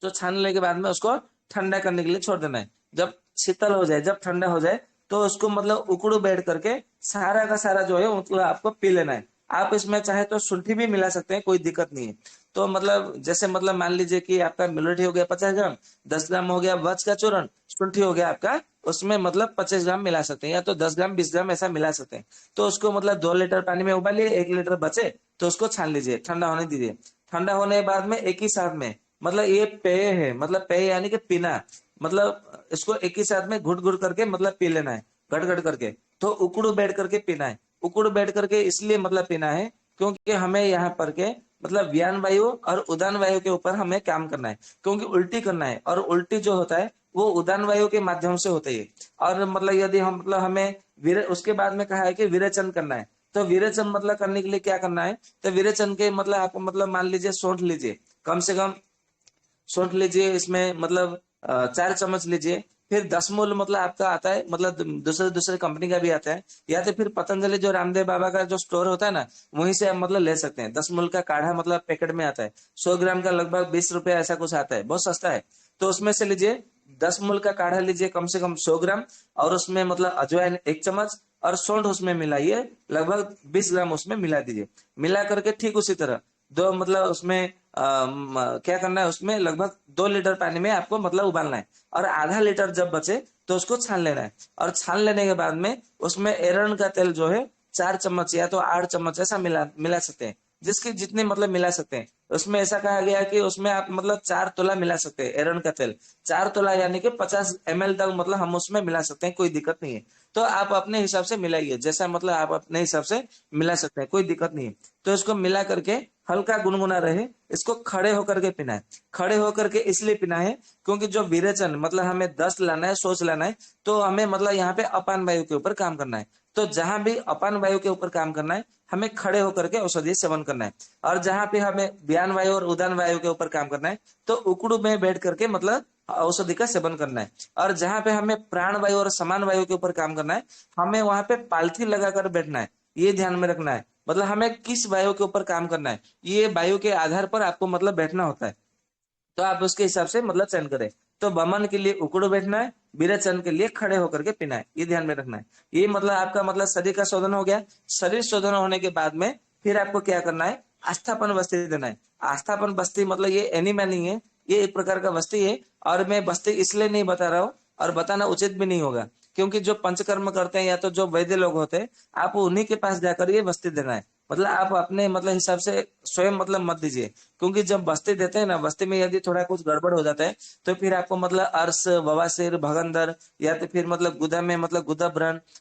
तो छानने के बाद में उसको ठंडा करने के लिए छोड़ देना है। जब शीतल हो जाए, जब ठंडा हो जाए, तो उसको मतलब उकड़ू बैठ करके सारा का सारा जो है मतलब आपको पी लेना है। आप इसमें चाहे तो शुंठी भी मिला सकते हैं, कोई दिक्कत नहीं है। तो मतलब जैसे मतलब मान लीजिए कि आपका मिलेट हो गया 50 ग्राम, 10 ग्राम हो गया वच का चूर्ण, शुंठी हो गया आपका, उसमें मतलब 25 ग्राम मिला सकते हैं, या तो 10 ग्राम 20 ग्राम ऐसा मिला सकते हैं। तो उसको मतलब 2 लीटर पानी में उबालिए, 1 लीटर बचे तो उसको छान लीजिए, ठंडा होने दीजिए। ठंडा होने के बाद में एक ही साथ में मतलब ये पेय है, मतलब पेय यानी कि पीना, मतलब इसको एक ही साथ में घुट घुट करके मतलब पी लेना है, गट गट करके। तो उकड़ू बैठ करके पीना है। उकड़ू बैठ करके इसलिए मतलब पीना है क्योंकि हमें यहाँ पर के मतलब व्यान वायु और उदान वायु के ऊपर हमें काम करना है, क्योंकि उल्टी करना है, और उल्टी जो होता है वो उदान वायु के माध्यम से होती है। और मतलब यदि हम मतलब हमें उसके बाद में कहा है कि विरेचन करना है। तो विरेचन मतलब करने के लिए क्या करना है, तो विरेचन के मतलब आप मतलब मान लीजिए सौंठ लीजिए, कम से कम सौंठ लीजिए, इसमें मतलब 4 चम्मच लीजिए। फिर 10 मूल मतलब आपका आता है, मतलब दूसरे दूसरे कंपनी का भी आता है, या तो फिर पतंजलि जो रामदेव बाबा का जो स्टोर होता है ना, वहीं से आप मतलब ले सकते हैं। 10 मूल का काढ़ा मतलब पैकेट में आता है, 100 ग्राम का लगभग 20 रुपया ऐसा कुछ आता है, बहुत सस्ता है। तो उसमें से लीजिए, 10 मूल का काढ़ा लीजिए कम से कम 100 ग्राम, और उसमें मतलब अजवाइन 1 चम्मच, और सौंठ उसमें मिलाइए लगभग 20 ग्राम उसमें मिला दीजिए। मिला करके ठीक उसी तरह दो मतलब उसमें क्या करना है, उसमें लगभग 2 लीटर पानी में आपको मतलब उबालना है, और आधा लीटर जब बचे तो उसको छान लेना है। और छान लेने के बाद में उसमें एरंड का तेल जो है 4 चम्मच या तो 8 चम्मच ऐसा मिला मिला सकते हैं, जिसके जितने मतलब मिला सकते हैं। उसमें ऐसा कहा गया है कि उसमें आप मतलब 4 तोला मिला सकते हैं एरंड का तेल, 4 तोला यानी कि 50 ml तक मतलब हम उसमें मिला सकते हैं, कोई दिक्कत नहीं है। तो आप अपने हिसाब से मिलाइए, जैसा मतलब आप अपने हिसाब से मिला सकते हैं, कोई दिक्कत नहीं है। तो इसको मिला करके हल्का गुनगुना रहे, इसको खड़े होकर के पीना है। खड़े होकर के इसलिए पीना है क्योंकि जो विरेचन मतलब हमें दस्त लाना है, सोच लाना है, तो हमें मतलब यहाँ पे अपान वायु के ऊपर काम करना है। तो जहां भी अपान वायु के ऊपर काम करना है, हमें खड़े होकर के औषधि सेवन करना है। और जहां पे हमें व्यान वायु और उदान वायु के ऊपर काम करना है, तो उकड़ू में बैठ करके मतलब औषधि का सेवन करना है। और जहां पे हमें प्राण वायु और समान वायु के ऊपर काम करना है, हमें वहां पे पालथी लगाकर बैठना है, ये ध्यान में रखना है। मतलब हमें किस वायु के ऊपर काम करना है, ये वायु के आधार पर आपको मतलब बैठना होता है। तो आप उसके हिसाब से मतलब चयन करें। तो बमन के लिए उकड़ो बैठना है, विरेचन के लिए खड़े होकर के पीना है, ये ध्यान में रखना है। ये मतलब आपका मतलब शरीर का शोधन हो गया। शरीर शोधन होने के बाद में फिर आपको क्या करना है, आस्थापन बस्ती देना है। आस्थापन बस्ती मतलब ये एनीमल नहीं है, ये एक प्रकार का बस्ती है। और मैं बस्ती इसलिए नहीं बता रहा हूँ और बताना उचित भी नहीं होगा, क्योंकि जो पंचकर्म करते हैं या तो जो वैद्य लोग होते हैं, आप उन्हीं के पास जाकर ये बस्ती देना है। मतलब आप अपने मतलब हिसाब से स्वयं मतलब मत दीजिए, क्योंकि जब बस्ती देते हैं ना, बस्ती में यदि थोड़ा कुछ गड़बड़ हो जाता है तो फिर आपको मतलब अर्श, बवासीर, भगंदर या तो फिर मतलब गुदा में मतलब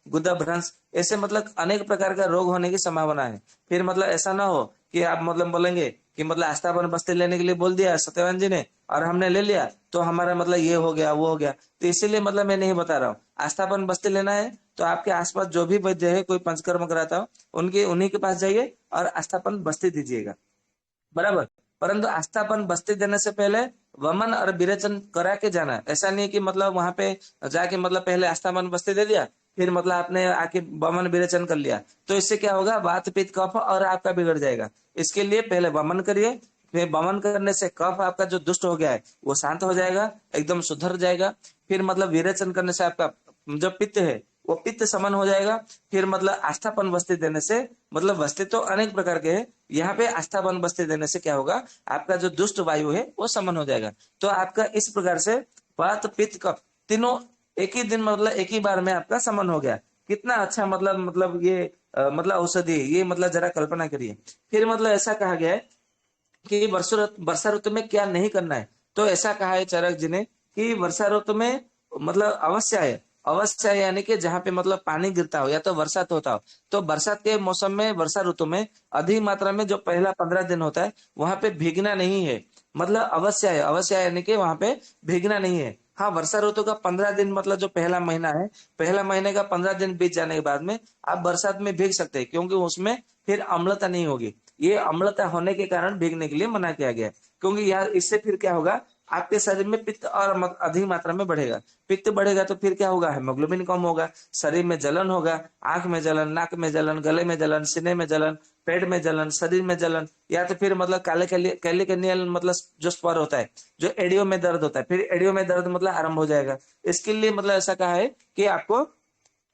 गुदा भ्रंश, ऐसे मतलब अनेक प्रकार का रोग होने की संभावना है। फिर मतलब ऐसा ना हो कि आप मतलब बोलेंगे कि मतलब आस्थापन बस्ती लेने के लिए बोल दिया सत्यवान जी ने और हमने ले लिया तो हमारा मतलब ये हो गया वो हो गया। तो इसीलिए मतलब मैं नहीं बता रहा हूँ। आस्थापन बस्ती लेना है तो आपके आसपास जो भी वैद्य है, कोई पंचकर्म कराता हो, उनके उन्हीं के पास जाइए और आस्थापन बस्ती दीजिएगा, बराबर। परंतु आस्थापन बस्ती देने से पहले वमन और विरेचन करा के जाना। ऐसा नहीं कि मतलब वहां पे जाके मतलब पहले आस्थापन बस्ती दे दिया, फिर मतलब आपने आके वमन विरेचन कर लिया, तो इससे क्या होगा, वात पित्त कफ और आपका बिगड़ जाएगा। इसके लिए पहले वमन करिए, फिर वमन करने से कफ आपका जो दुष्ट हो गया है वो शांत हो जाएगा, एकदम सुधर जाएगा। फिर मतलब विरेचन करने से आपका जो पित्त है वो पित्त समन हो जाएगा। फिर मतलब आस्थापन बस्ती देने से, मतलब बस्ती तो अनेक प्रकार के हैं, यहाँ पे आस्थापन बस्ती देने से क्या होगा, आपका जो दुष्ट वायु है वो समन हो जाएगा। तो आपका इस प्रकार से वात पित्त कफ तीनों एक ही दिन मतलब एक ही बार में आपका समन हो गया। कितना अच्छा मतलब ये मतलब औषधि है ये, मतलब जरा कल्पना करिए। फिर मतलब ऐसा कहा गया है कि वर्षा ऋतु में क्या नहीं करना है। तो ऐसा कहा है चरक जी ने कि वर्षा ऋतु में मतलब अवश्य है, अवश्य है यानी कि जहाँ पे मतलब पानी गिरता हो या तो बरसात होता हो, तो बरसात के मौसम में वर्षा ऋतु में अधिक मात्रा में जो पहला 15 दिन होता है वहां पे भीगना नहीं है। मतलब अवश्य है, अवश्य है यानी कि वहां पे भीगना नहीं है। हाँ, वर्षा ऋतु का 15 दिन मतलब जो पहला महीना है, पहला महीने का 15 दिन बीत जाने के बाद में आप बरसात में भीग सकते हैं, क्योंकि उसमें फिर अम्लता नहीं होगी। ये अम्लता होने के कारण भीगने के लिए मना किया गया है, क्योंकि यार इससे फिर क्या होगा, आपके शरीर में पित्त और अधिक मात्रा में बढ़ेगा। पित्त बढ़ेगा तो फिर क्या होगा, हेमोग्लोबिन कम होगा, शरीर में जलन होगा, आंख में जलन, नाक में जलन, गले में जलन, सीने में जलन, पेट में जलन, शरीर में जलन, या तो फिर मतलब काले कैले कैनियल मतलब जो स्पर होता है, जो एडियो में दर्द होता है, फिर एडियो में दर्द मतलब आरंभ हो जाएगा। इसके लिए मतलब ऐसा कहा है कि आपको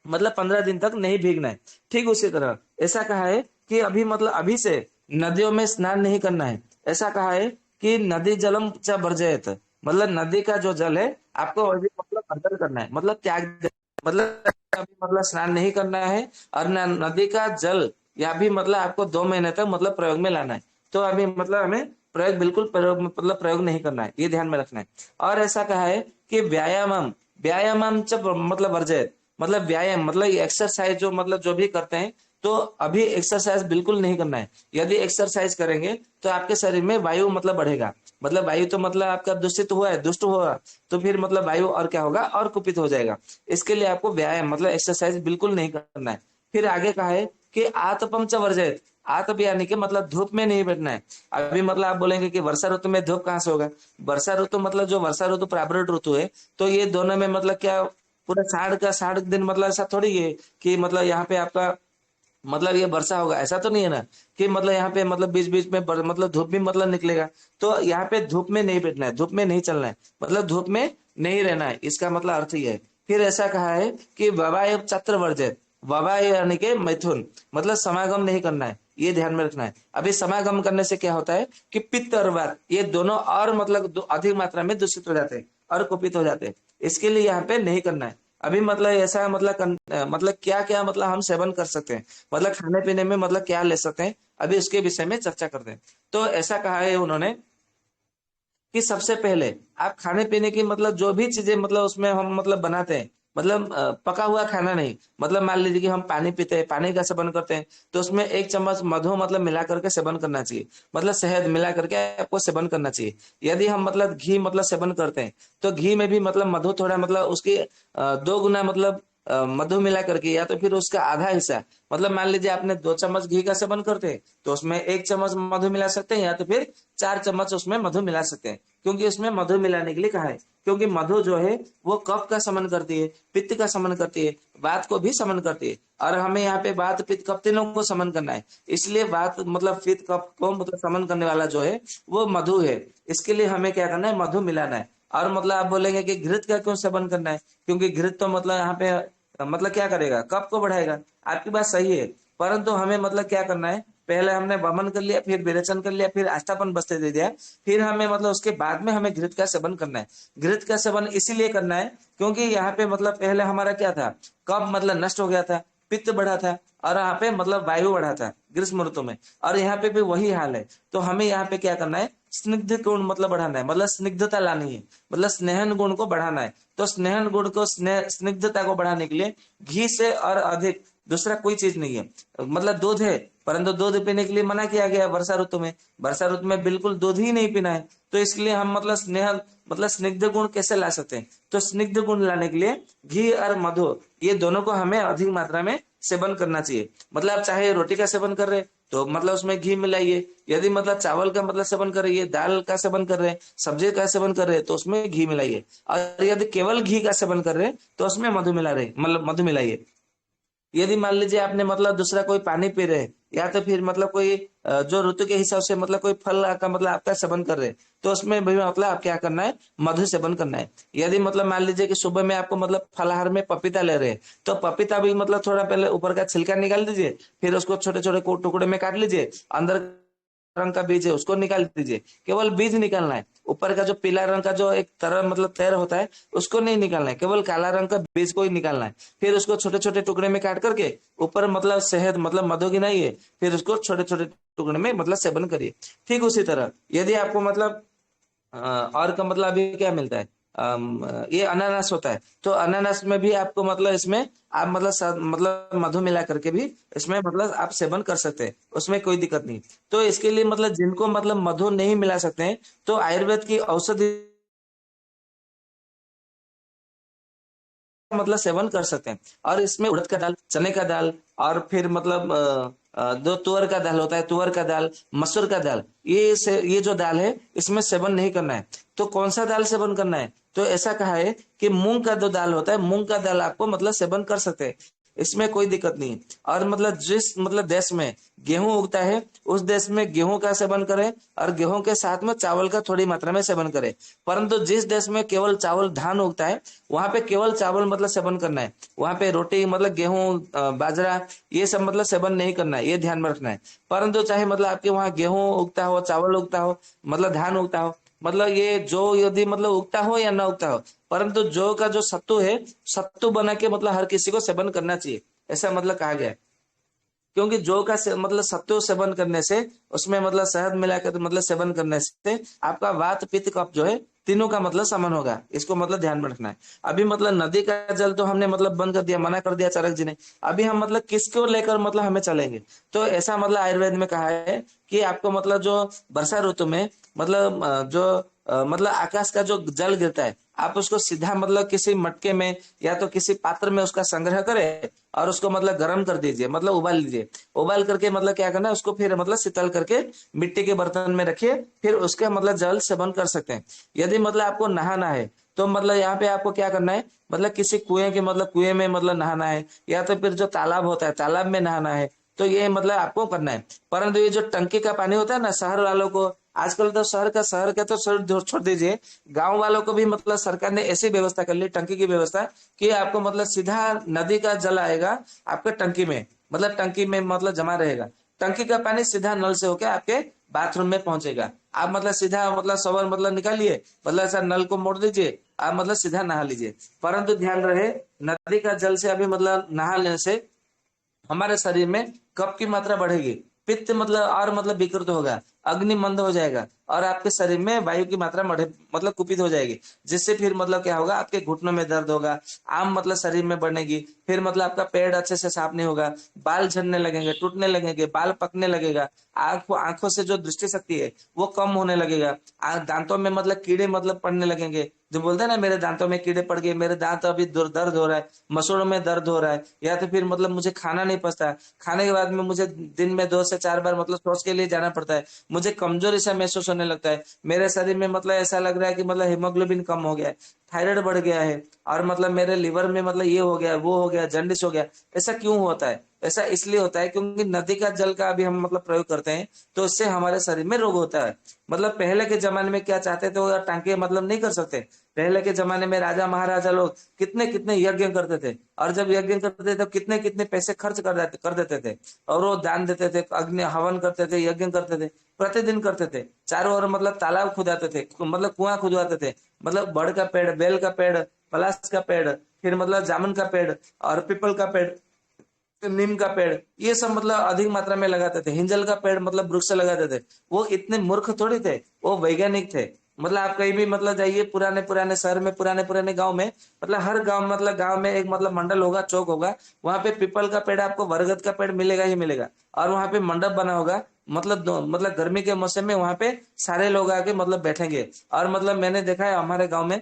मतलब 15 दिन तक नहीं भीगना है। ठीक उसी तरह ऐसा कहा है कि अभी मतलब अभी से नदियों में स्नान नहीं करना है। ऐसा कहा है कि नदी जलम च वर्जयत, मतलब नदी का जो जल है आपको अभी मतलब वर्जन करना है, मतलब त्याग मतलब अभी मतलब स्नान नहीं करना है। और नदी का जल या भी मतलब आपको 2 महीने तक मतलब प्रयोग में लाना है। तो अभी मतलब हमें प्रयोग बिल्कुल प्रयोग मतलब प्रयोग नहीं करना है, ये ध्यान में रखना है। और ऐसा कहा है कि व्यायामम व्यायामम च मतलब वर्जयत, मतलब व्यायाम मतलब एक्सरसाइज जो मतलब जो भी करते हैं, तो अभी एक्सरसाइज बिल्कुल नहीं करना है। यदि एक्सरसाइज करेंगे तो आपके शरीर में वायु मतलब बढ़ेगा, मतलब वायु तो मतलब आपका दूषित हुआ है, दुष्ट हुआ, तो फिर मतलब वायु और क्या होगा, और कुपित हो जाएगा। इसके लिए आपको व्यायाम मतलब एक्सरसाइज बिल्कुल नहीं करना है। फिर आगे कहा है कि आतपम च वर्जयत, आतप यानी कि मतलब धूप में नहीं बैठना है। अभी मतलब आप बोलेंगे कि वर्षा ऋतु में धूप कहाँ से होगा, वर्षा ऋतु मतलब जो वर्षा ऋतु प्रावृत ऋतु है, तो ये दोनों में मतलब क्या पूरा 60 दिन मतलब ऐसा थोड़ी है कि मतलब यहाँ पे आपका मतलब ये वर्षा होगा, ऐसा तो नहीं है ना कि मतलब यहाँ पे मतलब बीच बीच में मतलब धूप भी मतलब निकलेगा। तो यहाँ पे धूप में नहीं बैठना है, धूप में नहीं चलना है, मतलब धूप में नहीं रहना है, इसका मतलब अर्थ ही है। फिर ऐसा कहा है कि ववाय चत्र वर्जित, ववाय यानी कि मैथुन, मतलब समागम नहीं करना है, ये ध्यान में रखना है। अभी समागम करने से क्या होता है कि पित्त और वात ये दोनों और मतलब अधिक मात्रा में दूषित हो जाते हैं और कुपित हो जाते हैं। इसके लिए यहाँ पे नहीं करना है। अभी मतलब ऐसा मतलब मतलब क्या क्या मतलब हम सेवन कर सकते हैं, मतलब खाने पीने में मतलब क्या ले सकते हैं, अभी उसके विषय में चर्चा करते हैं। तो ऐसा कहा है उन्होंने कि सबसे पहले आप खाने पीने की मतलब जो भी चीजें मतलब उसमें हम मतलब बनाते हैं, मतलब पका हुआ खाना नहीं, मतलब मान लीजिए कि हम पानी पीते हैं, पानी का सेवन करते हैं, तो उसमें 1 चम्मच मधु मतलब मिला करके सेवन करना चाहिए, मतलब शहद मिला करके आपको सेवन करना चाहिए। यदि हम मतलब घी मतलब सेवन करते हैं, तो घी में भी मतलब मधु थोड़ा मतलब उसकी 2 गुना मतलब मधु मिला करके, या तो फिर उसका आधा हिस्सा, मतलब मान लीजिए आपने 2 चम्मच घी का सेवन करते हैं तो उसमें 1 चम्मच मधु मिला सकते हैं, या तो फिर 4 चम्मच उसमें मधु मिला सकते हैं। क्योंकि उसमें मधु मिलाने के लिए कहा है, क्योंकि मधु जो है वो कफ का समन करती है, पित्त का समन करती है, वात को भी समन करती है। और हमें यहाँ पे वात पित्त कफ तीनों को समन करना है, इसलिए वात मतलब पित्त कफ को मतलब समन करने वाला जो है वो मधु है। इसके लिए हमें क्या करना है, मधु मिलाना है। और मतलब आप बोलेंगे कि घृत का क्यों सेवन करना है, क्योंकि घृत तो मतलब यहाँ पे मतलब क्या करेगा, कफ को बढ़ाएगा। आपकी बात सही है, परंतु हमें मतलब क्या करना है, पहले हमने वमन कर लिया, फिर विरेचन कर लिया, फिर आस्थापन बस्ते दे दिया, फिर हमें मतलब उसके बाद में हमें घृत का सेवन करना है। घृत का सेवन इसीलिए करना है क्योंकि यहाँ पे मतलब पहले हमारा क्या था, कफ मतलब नष्ट हो गया था, पित्त बढ़ा था, और यहाँ पे मतलब वायु बढ़ा था ग्रीष्म ऋतु में, और यहाँ पे भी वही हाल है। तो हमें यहाँ पे क्या करना है, स्निग्ध गुण मतलब बढ़ाना है, मतलब स्निग्धता लानी है, मतलब स्नेहन गुण को बढ़ाना है। तो स्नेहन गुण को स्निग्धता को बढ़ाने के लिए घी से और अधिक दूसरा कोई चीज नहीं है, मतलब दूध है, परंतु दूध पीने के लिए मना किया गया वर्षा ऋतु में। वर्षा ऋतु में बिल्कुल दूध ही नहीं पीना है। तो इसलिए हम मतलब स्नेह मतलब स्निग्ध गुण कैसे ला सकते हैं, तो स्निग्ध गुण लाने के लिए घी और मधु ये दोनों को हमें अधिक मात्रा में सेवन करना चाहिए। मतलब आप चाहे रोटी का सेवन कर रहे तो मतलब उसमें घी मिलाइए, यदि मतलब चावल का मतलब सेवन कर रही है, दाल का सेवन कर रहे हैं, सब्जी का सेवन कर रहे हैं तो उसमें घी मिलाइए, और यदि केवल घी का सेवन कर रहे हैं तो उसमें मधु मिला रहे मतलब मधु मिलाइए। यदि मान लीजिए आपने मतलब दूसरा कोई पानी पी रहे हैं, या तो फिर मतलब कोई जो ऋतु के हिसाब से मतलब कोई फल का मतलब आपका सेवन कर रहे हैं, तो उसमें भी मतलब आप क्या करना है, मधु सेवन करना है। यदि मतलब मान लीजिए कि सुबह में आपको मतलब फलाहार में पपीता ले रहे हैं, तो पपीता भी मतलब थोड़ा पहले ऊपर का छिलका निकाल दीजिए, फिर उसको छोटे छोटे टुकड़े में काट लीजिए, अंदर रंग का बीज है उसको निकाल दीजिए, केवल बीज निकालना है। ऊपर का जो पीला रंग का जो एक तरह मतलब तैर होता है उसको नहीं निकालना है, केवल काला रंग का बीज को ही निकालना है। फिर उसको छोटे छोटे टुकड़े में काट करके ऊपर मतलब शहद मतलब मधु गिनाइए, फिर उसको छोटे छोटे टुकड़े में मतलब सेवन करिए। ठीक उसी तरह यदि आपको मतलब और का मतलब अभी क्या मिलता है, ये अनानास होता है, तो अनानास में भी आपको मतलब इसमें आप मतलब मतलब मधु मिला करके भी इसमें मतलब आप सेवन कर सकते हैं, उसमें कोई दिक्कत नहीं। तो इसके लिए मतलब जिनको मतलब मधु नहीं मिला सकते हैं तो आयुर्वेद की औषधि मतलब सेवन कर सकते हैं। और इसमें उड़द का दाल, चने का दाल, और फिर मतलब दो तुअर का दाल होता है, तुअर का दाल, मसूर का दाल, ये जो दाल है इसमें सेवन नहीं करना है। तो कौन सा दाल सेवन करना है, तो ऐसा कहा है कि मूंग का जो दाल होता है, मूंग का दाल आपको मतलब सेवन कर सकते हैं, इसमें कोई दिक्कत नहीं है। और मतलब जिस मतलब देश में गेहूं उगता है उस देश में गेहूं का सेवन करें, और गेहूं के साथ में चावल का थोड़ी मात्रा में सेवन करें। परंतु जिस देश में केवल चावल धान उगता है वहां पे केवल चावल मतलब सेवन करना है, वहां पे रोटी मतलब गेहूं बाजरा ये सब मतलब सेवन नहीं करना है, ये ध्यान में रखना है। परंतु चाहे मतलब आपके वहां गेहूं उगता हो, चावल उगता हो, मतलब धान उगता हो, मतलब ये जो यदि मतलब उगता हो या ना उगता हो, परंतु जौ का जो सत्तू है, सत्तू बना के मतलब हर किसी को सेवन करना चाहिए, ऐसा मतलब कहा गया है। क्योंकि जौ का मतलब सत्तू सेवन करने से उसमें मतलब शहद मिलाकर मतलब सेवन करने से आपका वात पित्त कफ जो है तीनों का मतलब समन होगा, इसको मतलब ध्यान में रखना है। अभी मतलब नदी का जल तो हमने मतलब बंद कर दिया, मना कर दिया चारक जी ने। अभी हम मतलब किसको लेकर मतलब हमें चलेंगे, तो ऐसा मतलब आयुर्वेद में कहा है कि आपको मतलब जो वर्षा ऋतु में मतलब मतलब आकाश का जो जल गिरता है आप उसको सीधा मतलब किसी मटके में या तो किसी पात्र में उसका संग्रह करें, और उसको मतलब गर्म कर दीजिए, मतलब उबाल लीजिए। उबाल करके मतलब क्या करना है, उसको फिर मतलब शीतल करके मिट्टी के बर्तन में रखिए, फिर उसके मतलब जल सेवन कर सकते हैं। यदि मतलब आपको नहाना है तो मतलब यहाँ पे आपको क्या करना है, मतलब किसी कुएं के मतलब कुएं में मतलब नहाना है, या तो फिर जो तालाब होता है तालाब में नहाना है, तो ये मतलब आपको करना है। परंतु ये जो टंकी का पानी होता है ना शहर वालों को, आजकल तो शहर का तो छोड़ दीजिए, गांव वालों को भी मतलब सरकार ने ऐसी व्यवस्था कर ली टंकी की व्यवस्था, कि आपको मतलब सीधा नदी का जल आएगा आपके टंकी में, मतलब टंकी में मतलब जमा रहेगा। टंकी का पानी सीधा नल से होकर आपके बाथरूम में पहुंचेगा। आप मतलब सीधा मतलब शॉवर मतलब निकालिए, मतलब ऐसा नल को मोड़ दीजिए, आप मतलब सीधा नहा लीजिए। परंतु ध्यान रहे, नदी का जल से अभी मतलब नहा लेने से हमारे शरीर में कफ की मात्रा बढ़ेगी, पित्त मतलब और मतलब विकृत होगा, अग्नि मंद हो जाएगा, और आपके शरीर में वायु की मात्रा मतलब कुपित हो जाएगी, जिससे फिर मतलब क्या होगा, आपके घुटनों में दर्द होगा, आम मतलब शरीर में बढ़ेगी, फिर मतलब आपका पेट अच्छे से साफ नहीं होगा, बाल झड़ने लगेंगे, टूटने लगेंगे, बाल पकने लगेगा, आंखों से जो दृष्टि शक्ति है वो कम होने लगेगा, दांतों में मतलब कीड़े मतलब पड़ने लगेंगे, जो बोलते हैं ना मेरे दांतों में कीड़े पड़ गए, मेरे दांत अभी दर्द हो रहा है, मसूड़ों में दर्द हो रहा है, या तो फिर मतलब मुझे खाना नहीं पचता, खाने के बाद में मुझे दिन में 2 से 4 बार मतलब शौच के लिए जाना पड़ता है, मुझे कमजोरी सा महसूस होने लगता है, मेरे शरीर में मतलब ऐसा लग रहा है कि मतलब हीमोग्लोबिन कम हो गया है, थायराइड बढ़ गया है, और मतलब मेरे लिवर में मतलब ये हो गया वो हो गया जंडिस हो गया। ऐसा क्यों होता है, ऐसा इसलिए होता है क्योंकि नदी का जल का अभी हम मतलब प्रयोग करते हैं, तो उससे हमारे शरीर में रोग होता है। मतलब पहले के जमाने में क्या चाहते थे, वो टांके मतलब नहीं कर सकते। पहले के जमाने में राजा महाराजा लोग कितने कितने यज्ञ करते थे, और जब यज्ञ करते थे तो कितने कितने पैसे खर्च कर देते थे, और वो दान देते थे, अग्नि हवन करते थे, यज्ञ करते थे, प्रतिदिन करते थे। चारों ओर मतलब तालाब खुदाते थे, मतलब कुआं खुदवाते थे। मतलब बड़ का पेड़, बेल का पेड़, पलास का पेड़, फिर मतलब जामुन का पेड़ और पीपल का पेड़, नीम का पेड़, ये सब मतलब अधिक मात्रा में लगाते थे। हिंजल का पेड़ मतलब वृक्ष लगाते थे। वो इतने मूर्ख थोड़ी थे, वो वैज्ञानिक थे। मतलब आप कहीं भी मतलब जाइए पुराने पुराने शहर में, पुराने पुराने गांव में, मतलब हर गांव मतलब गांव में एक मतलब मंडल होगा, चौक होगा, वहां पे पीपल का पेड़ आपको, बरगद का पेड़ मिलेगा ही मिलेगा। और वहां पे मंडप बना होगा, मतलब मतलब गर्मी के मौसम में वहां पे सारे लोग आके मतलब बैठेंगे। और मतलब मैंने देखा है हमारे गाँव में,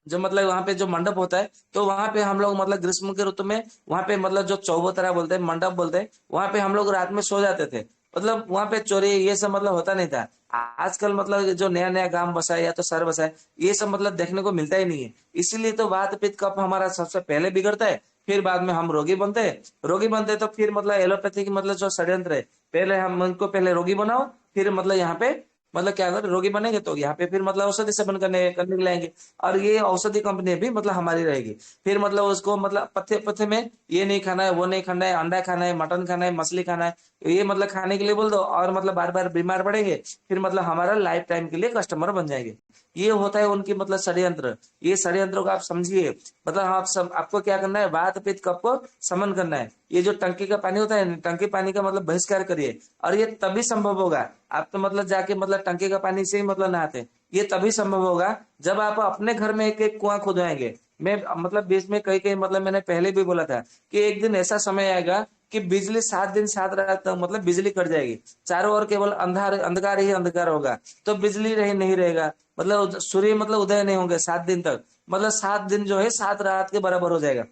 जो मतलब वहां पे जो मंडप होता है, तो वहां पे हम लोग मतलब ग्रीष्म के ऋतु में वहां पे मतलब जो चौबोतरा बोलते हैं, मंडप बोलते हैं, वहां पे हम लोग रात में सो जाते थे। मतलब वहां पे चोरी ये सब मतलब होता नहीं था। आजकल मतलब जो नया नया गांव बसा है या तो शहर बसा है, ये सब मतलब देखने को मिलता ही नहीं है। इसीलिए तो वात पित्त कफ हमारा सबसे पहले बिगड़ता है, फिर बाद में हम रोगी बनते हैं। रोगी बनते हैं तो फिर मतलब एलोपैथी की मतलब जो षड्यंत्र है, पहले हम उनको पहले रोगी बनाओ, फिर मतलब यहाँ पे मतलब क्या अगर रोगी बनेंगे तो यहाँ पे फिर मतलब औषधि सेवन करने करने के लाएंगे। और ये औषधि कंपनी भी मतलब हमारी रहेगी। फिर मतलब उसको मतलब पत्ते पत्ते में ये नहीं खाना है, वो नहीं खाना है, अंडा खाना है, मटन खाना है, मछली खाना है, ये मतलब खाने के लिए बोल दो, और मतलब बार बार बीमार पड़ेंगे। फिर मतलब हमारा लाइफ टाइम के लिए कस्टमर बन जाएंगे। ये होता है उनकी मतलब षड्यंत्र। ये षड्यंत्रों को आप समझिए। मतलब आप सब आपको क्या करना है, वात पित्त कफ को समन करना है। ये जो टंकी का पानी होता है, टंकी पानी का मतलब बहिष्कार करिए। और ये तभी संभव होगा, आप तो मतलब जाके मतलब टंकी का पानी से ही मतलब नहाते हैं। ये तभी संभव होगा जब आप अपने घर में एक एक कुआं खुदवाएंगे। मैं मतलब बीच में कई कई मतलब मैंने पहले भी बोला था कि एक दिन ऐसा समय आएगा कि बिजली 7 दिन 7 रात तक मतलब बिजली कट जाएगी। चारों ओर केवल अंधार अंधकार ही अंधकार होगा, तो बिजली रही नहीं रहेगा। मतलब सूर्य मतलब उदय नहीं होंगे 7 दिन तक। मतलब 7 दिन जो है 7 रात के बराबर हो जाएगा,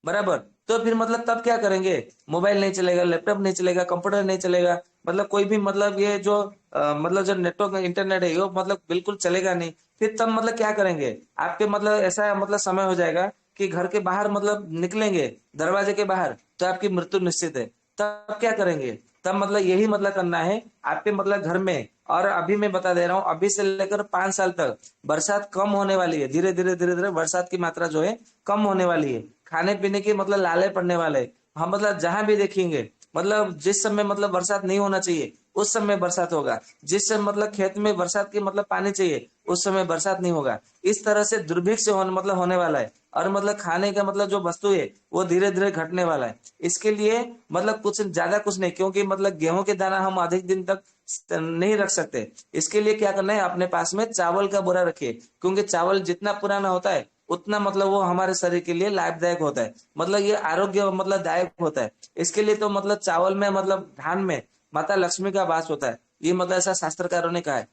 बराबर। तो फिर मतलब तब क्या करेंगे, मोबाइल नहीं चलेगा, लैपटॉप नहीं चलेगा, कंप्यूटर नहीं चलेगा, मतलब कोई भी मतलब ये जो मतलब जो नेटवर्क इंटरनेट है वो मतलब बिल्कुल चलेगा नहीं। फिर तब मतलब क्या करेंगे, आपके मतलब ऐसा मतलब समय हो जाएगा कि घर के बाहर मतलब निकलेंगे, दरवाजे के बाहर, तो आपकी मृत्यु निश्चित है। तब क्या करेंगे, तब मतलब यही मतलब करना है आपके मतलब घर में। और अभी मैं बता दे रहा हूँ, अभी से लेकर 5 साल तक बरसात कम होने वाली है, धीरे धीरे धीरे धीरे बरसात की मात्रा जो है कम होने वाली है। खाने पीने के मतलब लाले पड़ने वाले हैं। हम मतलब जहां भी देखेंगे, मतलब जिस समय मतलब बरसात नहीं होना चाहिए उस समय बरसात होगा, जिस समय मतलब खेत में बरसात की मतलब पानी चाहिए उस समय बरसात नहीं होगा। इस तरह से दुर्भिक्ष होने मतलब होने वाला है। और मतलब खाने का मतलब जो वस्तु है वो धीरे धीरे घटने वाला है। इसके लिए मतलब कुछ ज्यादा कुछ नहीं, क्योंकि मतलब गेहूं के दाना हम अधिक दिन तक नहीं रख सकते। इसके लिए क्या करना है, अपने पास में चावल का बोरा रखिए, क्योंकि चावल जितना पुराना होता है उतना मतलब वो हमारे शरीर के लिए लाभदायक होता है, मतलब ये आरोग्य मतलब दायक होता है। इसके लिए तो मतलब चावल में मतलब धान में माता लक्ष्मी का वास होता है, ये मतलब ऐसा शास्त्रकारों ने कहा है।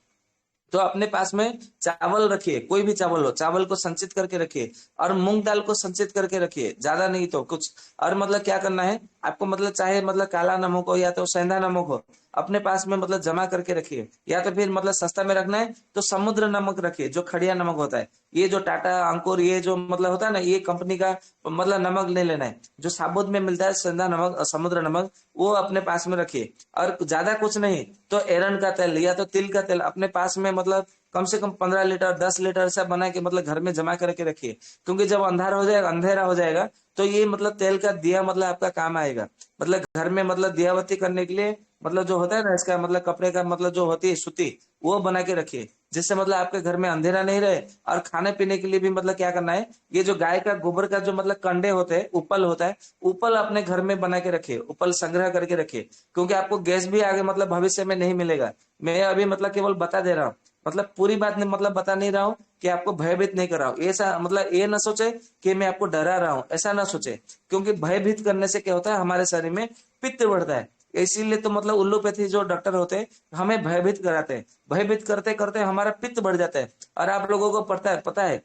तो अपने पास में चावल रखिए, कोई भी चावल हो, चावल को संचित करके रखिए। और मूंग दाल को संचित करके रखिए, ज्यादा नहीं तो कुछ। और मतलब क्या करना है आपको, मतलब चाहे मतलब काला नमक हो या तो सेंधा नमक हो, अपने पास में मतलब जमा करके रखिए। या तो फिर मतलब सस्ता में रखना है तो समुद्र नमक रखिए, जो खड़िया नमक होता है। ये जो टाटा अंकुर ये जो मतलब होता है ना, ये कंपनी का मतलब नमक नहीं लेना है। जो साबुत में मिलता है सेंधा नमक, समुद्र नमक, वो अपने पास में रखिए। और ज्यादा कुछ नहीं तो एरंड का तेल या तो तिल का तेल अपने पास में मतलब कम से कम 15 लीटर 10 लीटर ऐसा बना के मतलब घर में जमा करके रखिए। क्योंकि जब अंधेरा हो जाएगा तो ये मतलब तेल का दिया मतलब आपका काम आएगा। मतलब घर में मतलब दियाबत्ती करने के लिए मतलब जो होता है ना, इसका मतलब कपड़े का मतलब जो होती है सूती, वो बना के रखिए, जिससे मतलब आपके घर में अंधेरा नहीं रहे। और खाने पीने के लिए भी मतलब क्या करना है, ये जो गाय का गोबर का जो मतलब कंडे होते हैं, उपल होता है, उपल अपने घर में बना के रखिए, उपल संग्रह करके रखिए। क्योंकि आपको गैस भी आगे मतलब भविष्य में नहीं मिलेगा। मैं अभी मतलब केवल बता दे रहा हूँ, मतलब पूरी बात नहीं मतलब बता नहीं रहा हूँ कि आपको भयभीत नहीं कर रहा हूँ। ऐसा मतलब ये ना सोचे कि मैं आपको डरा रहा हूँ, ऐसा ना सोचे। क्योंकि भयभीत करने से क्या होता है, हमारे शरीर में पित्त बढ़ता है। इसीलिए तो मतलब उल्लोपैथी जो डॉक्टर होते हैं हमें भयभीत कराते हैं। भयभीत करते करते हमारा पित्त बढ़ जाता है। और आप लोगों को पता है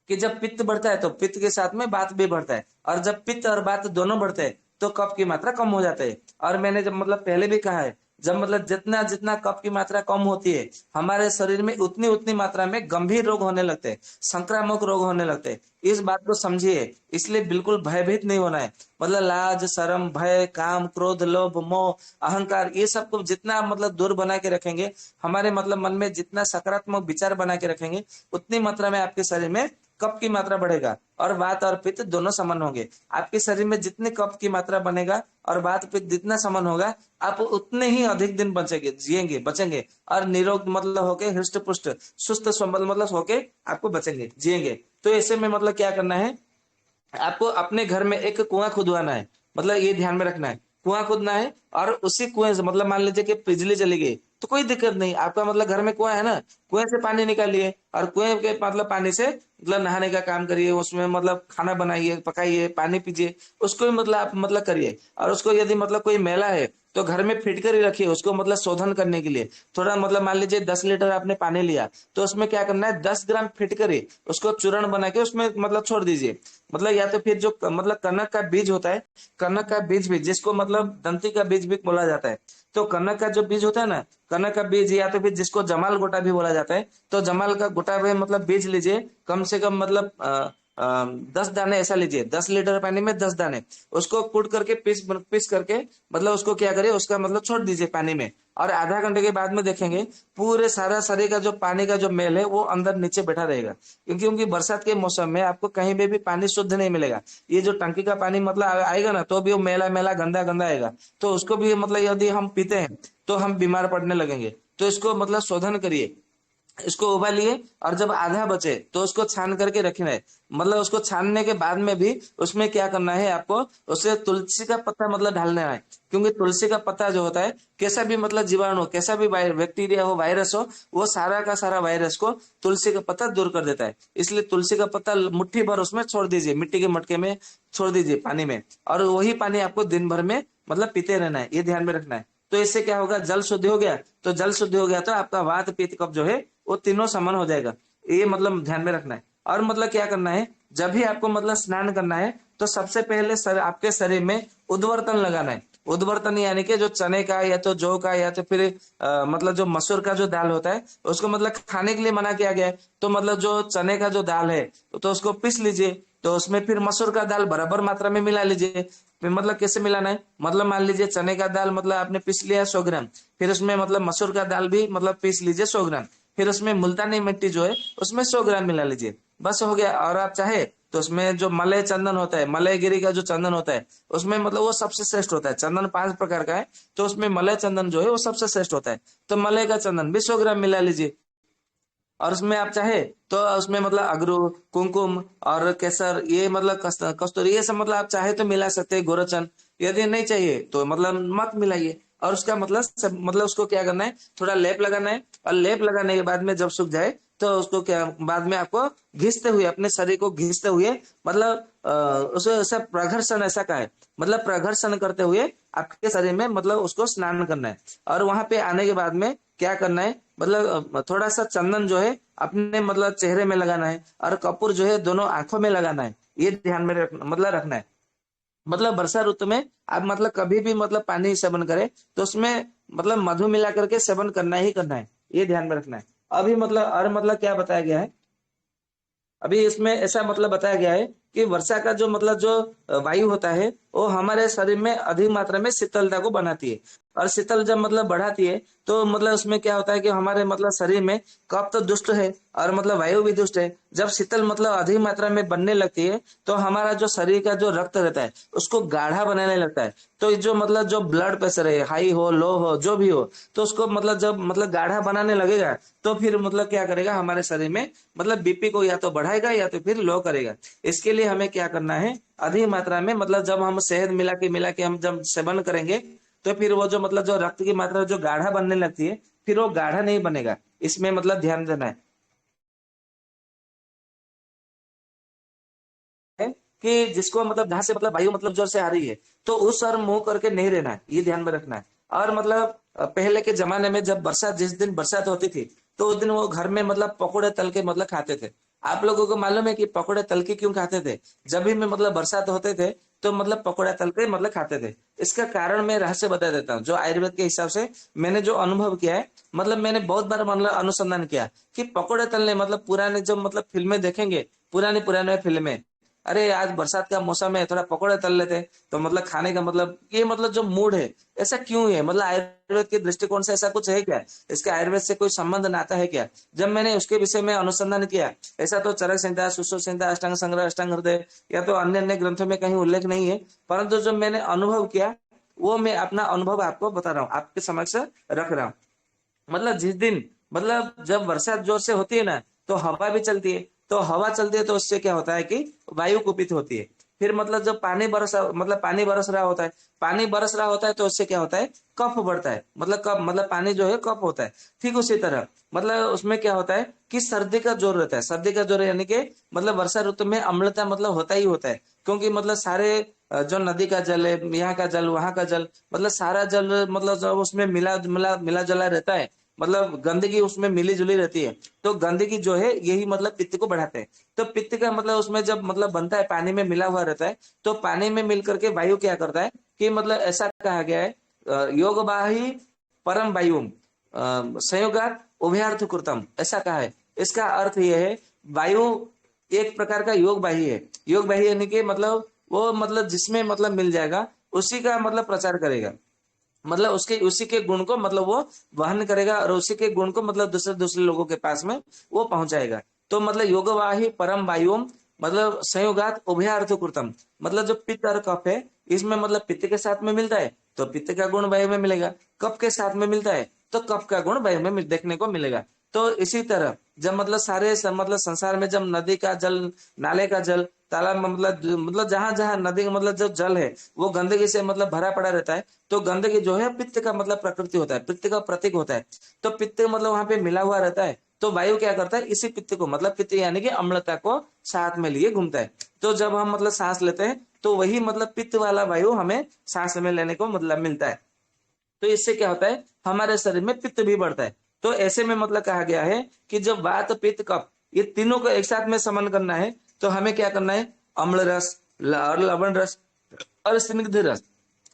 कि जब पित्त बढ़ता है तो पित्त के साथ में बात भी बढ़ता है, और जब पित्त और बात दोनों बढ़ते हैं तो कफ की मात्रा कम हो जाता है। और मैंने जब मतलब पहले भी कहा है जब मतलब जितना जितना कफ की मात्रा कम होती है हमारे शरीर में उतनी उतनी मात्रा में गंभीर रोग होने लगते हैं, संक्रामक रोग होने लगते हैं। इस बात को समझिए, इसलिए बिल्कुल भयभीत नहीं होना है। मतलब लाज, शर्म, भय, काम, क्रोध, लोभ, मोह, अहंकार, ये सब को जितना मतलब दूर बना के रखेंगे, हमारे मतलब मन में जितना सकारात्मक विचार बना के रखेंगे, उतनी मात्रा में आपके शरीर में कफ की मात्रा बढ़ेगा और वात और पित्त दोनों समान होंगे। आपके शरीर में जितने कफ की मात्रा बनेगा और वात पित्त जितना समान होगा, आप उतने ही अधिक दिन बचेंगे, जिएंगे, बचेंगे और निरोग मतलब होके हृष्ट पुष्ट सुस्त संबल मतलब होके आपको बचेंगे, जिएंगे। तो ऐसे में मतलब क्या करना है, आपको अपने घर में एक कुआं खुदवाना है। मतलब ये ध्यान में रखना है, कुआं खोदना है और उसी कुएं से मतलब मान लीजिए कि बिजली चली गई तो कोई दिक्कत नहीं, आपका मतलब घर में कुआं है ना, कुएं से पानी निकालिए और कुएं के मतलब पानी से मतलब नहाने का काम करिए, उसमें मतलब खाना बनाइए, पकाइए, पानी पीजिए, उसको भी मतलब आप मतलब करिए। और उसको यदि मतलब कोई मैला है तो घर में फिटकर ही रखिए उसको, मतलब शोधन करने के लिए। थोड़ा मतलब मान लीजिए 10 लीटर आपने पानी लिया तो उसमें क्या करना है, 10 ग्राम फिटकर ही उसको चूर्ण बना के उसमें मतलब छोड़ दीजिए। मतलब या तो फिर जो मतलब कनक का बीज होता है, कनक का बीज भी जिसको मतलब दंती का बीज भी बोला जाता है, तो कनक का जो बीज होता है ना, कनक का बीज या तो फिर जिसको जमाल गोटा भी बोला जाता है, तो जमाल का गोटा भी मतलब बीज लीजिए, कम से कम मतलब 10 दाने ऐसा लीजिए, 10 लीटर पानी में 10 दाने, उसको कूट करके पीस पीस करके मतलब उसको क्या करिए, उसका मतलब छोड़ दीजिए पानी में। और आधा घंटे के बाद में देखेंगे पूरे सारा शरीर का जो पानी का जो मेल है वो अंदर नीचे बैठा रहेगा। क्योंकि बरसात के मौसम में आपको कहीं भी पानी शुद्ध नहीं मिलेगा। ये जो टंकी का पानी मतलब आएगा ना तो भी वो मेला मेला गंदा गंदा आएगा, तो उसको भी मतलब यदि हम पीते हैं तो हम बीमार पड़ने लगेंगे। तो इसको मतलब शोधन करिए, इसको उबालिए और जब आधा बचे तो उसको छान करके रखना है। मतलब उसको छानने के बाद में भी उसमें क्या करना है आपको, उससे तुलसी का पत्ता मतलब डालना है। क्योंकि तुलसी का पत्ता जो होता है, कैसा भी मतलब जीवाणु, कैसा भी बैक्टीरिया हो, वायरस हो, वो सारा का सारा वायरस को तुलसी का पत्ता दूर कर देता है। इसलिए तुलसी का पत्ता मुट्ठी भर उसमें छोड़ दीजिए, मिट्टी के मटके में छोड़ दीजिए पानी में, और वही पानी आपको दिन भर में मतलब पीते रहना है, ये ध्यान में रखना है। तो इससे क्या होगा, जल शुद्ध हो गया, तो जल शुद्ध हो गया तो आपका वात पित्त कफ जो है वो तीनों समान हो जाएगा। ये मतलब ध्यान में रखना है। और मतलब क्या करना है, जब भी आपको मतलब स्नान करना है तो सबसे पहले आपके शरीर में उद्वर्तन लगाना है। उद्वर्तन यानी कि जो चने का या तो जौ का या तो फिर मतलब जो मसूर का जो दाल होता है उसको मतलब खाने के लिए मना किया गया है। तो मतलब जो चने का जो दाल है तो उसको पीस लीजिए, तो उसमें फिर मसूर का दाल बराबर मात्रा में मिला लीजिए। फिर मतलब कैसे मिलाना है, मतलब मान लीजिए चने का दाल मतलब आपने पीस लिया 100 ग्राम, फिर उसमें मतलब मसूर का दाल भी मतलब पीस लीजिए 100 ग्राम, फिर उसमें मुल्तानी मिट्टी जो है उसमें 100 ग्राम मिला लीजिए, बस हो गया। और आप चाहे तो उसमें जो मलय चंदन होता है, मलयगिरी का जो चंदन होता है उसमें मतलब वो सबसे श्रेष्ठ होता है। चंदन 5 प्रकार का है, तो उसमें मलय चंदन जो है वो सबसे श्रेष्ठ होता है, तो मलय का चंदन भी 100 ग्राम मिला लीजिए। और उसमें आप चाहे तो उसमें मतलब अगरू, कुमकुम और केसर, ये मतलब कस्तूरी, ये सब मतलब आप चाहे तो मिला सकते हैं, गोरचन। यदि नहीं चाहिए तो मतलब मत मिलाइए। और उसका मतलब मतलब उसको क्या करना है, थोड़ा लेप लगाना है, और लेप लगाने के बाद में जब सूख जाए तो उसको क्या बाद में आपको घिसते हुए, अपने शरीर को घिसते हुए मतलब उसे ऐसा प्रघर्षण ऐसा का है, मतलब प्रघर्षण करते हुए आपके शरीर में मतलब उसको स्नान करना है। और वहां पे आने के बाद में क्या करना है, मतलब थोड़ा सा चंदन जो है अपने मतलब चेहरे में लगाना है, और कपूर जो है दोनों आंखों में लगाना है। ये ध्यान में मतलब रखना है। मतलब वर्षा ऋतु में आप मतलब कभी भी मतलब पानी सेवन करें तो उसमें मतलब मधु मिला करके सेवन करना ही करना है, ये ध्यान में रखना है। अभी मतलब और मतलब क्या बताया गया है, अभी इसमें ऐसा मतलब बताया गया है कि वर्षा का जो मतलब जो वायु होता है वो हमारे शरीर में अधिक मात्रा में शीतलता को बनाती है। और शीतल जब मतलब बढ़ाती है तो मतलब उसमें क्या होता है कि हमारे मतलब शरीर में कफ तो दुष्ट है और मतलब वायु भी दुष्ट है। जब शीतल मतलब अधिक मात्रा में बनने लगती है तो हमारा जो शरीर का जो रक्त रहता है उसको गाढ़ा बनाने लगता है। तो ये जो मतलब जो ब्लड प्रेशर है, हाई हो लो हो जो भी हो, तो उसको मतलब जब मतलब गाढ़ा बनाने लगेगा तो फिर मतलब क्या करेगा, हमारे शरीर में मतलब बीपी को या तो बढ़ाएगा या तो फिर लो करेगा। इसके लिए हमें क्या करना है, अधिक मात्रा में मतलब जब हम शहद मिला के हम जब सेवन करेंगे तो फिर वो जो मतलब जो रक्त की मात्रा जो गाढ़ा बनने लगती है फिर वो गाढ़ा नहीं बनेगा। इसमें मतलब ध्यान देना है कि जिसको मतलब जहां से मतलब वायु मतलब जोर से आ रही है तो उस और मुंह करके नहीं रहना है, ये ध्यान में रखना है। और मतलब पहले के जमाने में जब बरसात, जिस दिन बरसात होती थी तो उस दिन वो घर में मतलब पकोड़े तल के मतलब खाते थे। आप लोगों को मालूम है कि पकोड़े तल के क्यों खाते थे? जब भी मैं मतलब बरसात होते थे तो मतलब पकोड़ा तल के मतलब खाते थे। इसका कारण मैं रहस्य बता देता हूँ, जो आयुर्वेद के हिसाब से मैंने जो अनुभव किया है, मतलब मैंने बहुत बार मतलब अनुसंधान किया कि पकोड़े तलने मतलब पुराने जो मतलब फिल्में देखेंगे, पुरानी पुराने फिल्में, अरे आज बरसात का मौसम है थोड़ा पकोड़े तल लेते, तो मतलब खाने का मतलब ये मतलब जो मूड है ऐसा क्यों है? मतलब आयुर्वेद के दृष्टिकोण से ऐसा कुछ है क्या? इसके आयुर्वेद से कोई संबंध नाता है क्या? जब मैंने उसके विषय में अनुसंधान किया, ऐसा तो चरक संहिता, सुश्रुत संहिता, अष्टांग संग्रह, अष्टांग हृदय या तो अन्य अन्य ग्रंथों में कहीं उल्लेख नहीं है, परंतु जब मैंने अनुभव किया वो मैं अपना अनुभव आपको बता रहा हूँ, आपके समक्ष रख रहा हूँ। मतलब जिस दिन मतलब जब बरसात जोर से होती है ना, तो हवा भी चलती है, तो हवा चलती है तो उससे क्या होता है कि वायु कुपित होती है। फिर मतलब जब पानी बरस रहा होता है, पानी बरस रहा होता है तो उससे क्या होता है, कफ बढ़ता है, मतलब कफ मतलब पानी जो है कफ होता है। ठीक उसी तरह मतलब उसमें क्या होता है कि सर्दी का जोर रहता है, सर्दी का जोर यानी कि मतलब वर्षा ऋतु में अम्लता मतलब होता ही होता है, क्योंकि मतलब सारे जो नदी का जल है, यहाँ का जल, वहां का जल, मतलब सारा जल मतलब जब उसमें मिला मिला मिला जला रहता है, मतलब गंदगी उसमें मिली जुली रहती है, तो गंदगी जो है यही मतलब पित्त को बढ़ाते हैं। तो पित्त का मतलब उसमें जब मतलब बनता है, पानी में मिला हुआ रहता है, तो पानी में मिल करके वायु क्या करता है कि मतलब ऐसा कहा गया है, योग बाही परम वायु संयोगात उभयार्थ कृतम, ऐसा कहा है। इसका अर्थ यह है, वायु एक प्रकार का योग बाही है। योग बाही यानी कि मतलब वो मतलब जिसमें मतलब मिल जाएगा उसी का मतलब प्रचार करेगा, मतलब उसके उसी के गुण को मतलब वो वहन करेगा और उसी के गुण को मतलब दूसरे दूसरे लोगों के पास में वो पहुंचाएगा। तो मतलब योगवाही परम वायुम मतलब संयोगात उभयार्थ कृतम, मतलब जो पित्त और कफ है इसमें मतलब पित्त के साथ में मिलता है तो पित्त का गुण वायु में मिलेगा, कफ के साथ में मिलता है तो कफ का गुण वायु में देखने को मिलेगा। तो इसी तरह जब मतलब मतलब संसार में जब नदी का जल, नाले का जल, तालाब में मतलब जहां जहां नदी का मतलब जो जल है वो गंदगी से मतलब भरा पड़ा रहता है, तो गंदगी जो है पित्त का मतलब प्रकृति होता है, पित्त का प्रतीक होता है। तो पित्त मतलब वहां पे मिला हुआ रहता है, तो वायु क्या करता है, इसी पित्त को मतलब पित्त यानी कि अम्लता को साथ में लिए घूमता है। तो जब हम मतलब सांस लेते हैं तो वही मतलब पित्त वाला वायु हमें सांस में लेने को मतलब मिलता है। तो इससे क्या होता है, हमारे शरीर में पित्त भी बढ़ता है। तो ऐसे में मतलब कहा गया है कि जब वात पित्त कफ ये तीनों को एक साथ में समन करना है, तो हमें क्या करना है, अम्ल रस और लवण रस और स्निग्ध रस।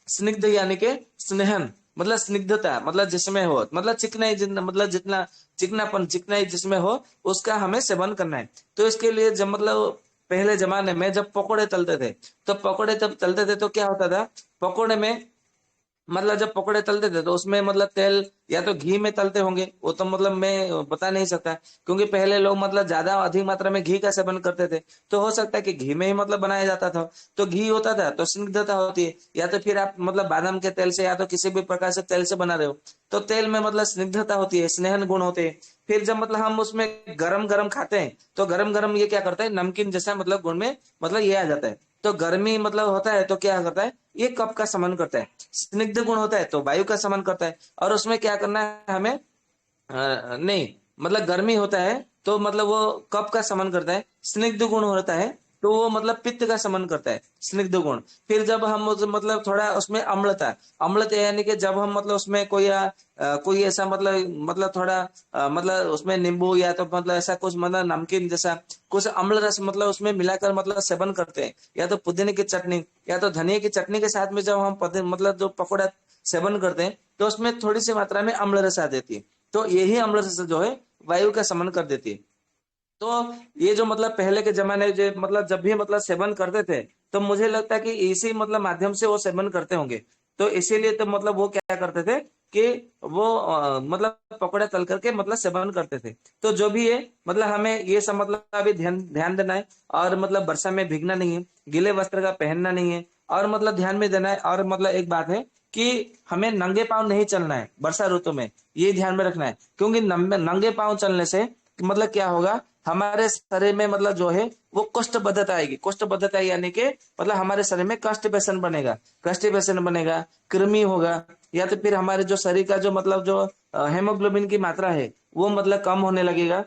स्निग्ध यानी के स्नेहन मतलब स्निग्धता मतलब जिसमें हो मतलब चिकनाई मतलब जितना चिकनापन चिकनाई जिसमें हो उसका हमें सेवन करना है। तो इसके लिए जब मतलब पहले जमाने में जब पकोड़े तलते थे, तो पकोड़े जब तलते थे तो क्या होता था, पकोड़े में मतलब जब पकोड़े तलते थे तो उसमें मतलब तेल या तो घी में तलते होंगे, वो तो मतलब मैं बता नहीं सकता, क्योंकि पहले लोग मतलब ज्यादा अधिक मात्रा में घी का सेवन करते थे, तो हो सकता है कि घी में ही मतलब बनाया जाता था। तो घी होता था तो स्निग्धता होती है, या तो फिर आप मतलब बादाम के तेल से या तो किसी भी प्रकार से तेल से बना रहे हो तो तेल में मतलब स्निग्धता होती है, स्नेहन गुण होते हैं। फिर जब मतलब हम उसमें गरम गरम खाते हैं तो गरम गरम ये क्या करता है, नमकीन जैसा मतलब गुण में मतलब ये आ जाता है। तो गर्मी मतलब होता है तो क्या करता है, ये कफ का समन करता है। स्निग्ध गुण होता है तो वायु का समन करता है। और उसमें क्या करना है हमें, नहीं मतलब गर्मी होता है तो मतलब वो कफ का समन करता है, स्निग्ध गुण होता है तो वो मतलब पित्त का समन करता है, स्निग्ध गुण। फिर जब हम मतलब थोड़ा उसमें अम्लता, अम्लता यानी कि जब हम मतलब उसमें कोई ऐसा मतलब थोड़ा मतलब उसमें नींबू या तो मतलब ऐसा कुछ मतलब नमकीन जैसा कुछ अम्ल रस मतलब उसमें मिलाकर मतलब सेवन करते हैं, या तो पुदीने की चटनी या तो धनिया की चटनी के साथ में जब हम मतलब जो पकौड़ा सेवन करते हैं तो उसमें थोड़ी सी मात्रा में अम्ल रस आ जाती है। तो यही अम्ल रस जो है वायु का समन कर देती है। तो ये जो मतलब पहले के जमाने जो मतलब जब भी मतलब सेवन करते थे, तो मुझे लगता है कि इसी मतलब माध्यम से वो सेवन करते होंगे। तो इसीलिए तो मतलब वो क्या करते थे कि वो मतलब पकौड़े तल करके मतलब सेवन करते थे। तो जो भी है मतलब हमें ये सब मतलब अभी ध्यान ध्यान देना है, और मतलब वर्षा में भीगना नहीं है, गीले वस्त्र का पहनना नहीं है, और मतलब ध्यान में देना है। और मतलब एक बात है कि हमें नंगे पांव नहीं चलना है वर्षा ऋतु में, ये ध्यान में रखना है, क्योंकि नंगे पांव चलने से मतलब क्या होगा, हमारे शरीर में मतलब जो है वो कोष्ठबद्धता आएगी। कोष्ठबद्धता यानी कि मतलब हमारे शरीर में कॉन्स्टिपेशन बनेगा, कॉन्स्टिपेशन बनेगा, कृमि होगा, या तो फिर हमारे जो शरीर का जो मतलब जो हेमोग्लोबिन की मात्रा है वो मतलब कम होने लगेगा।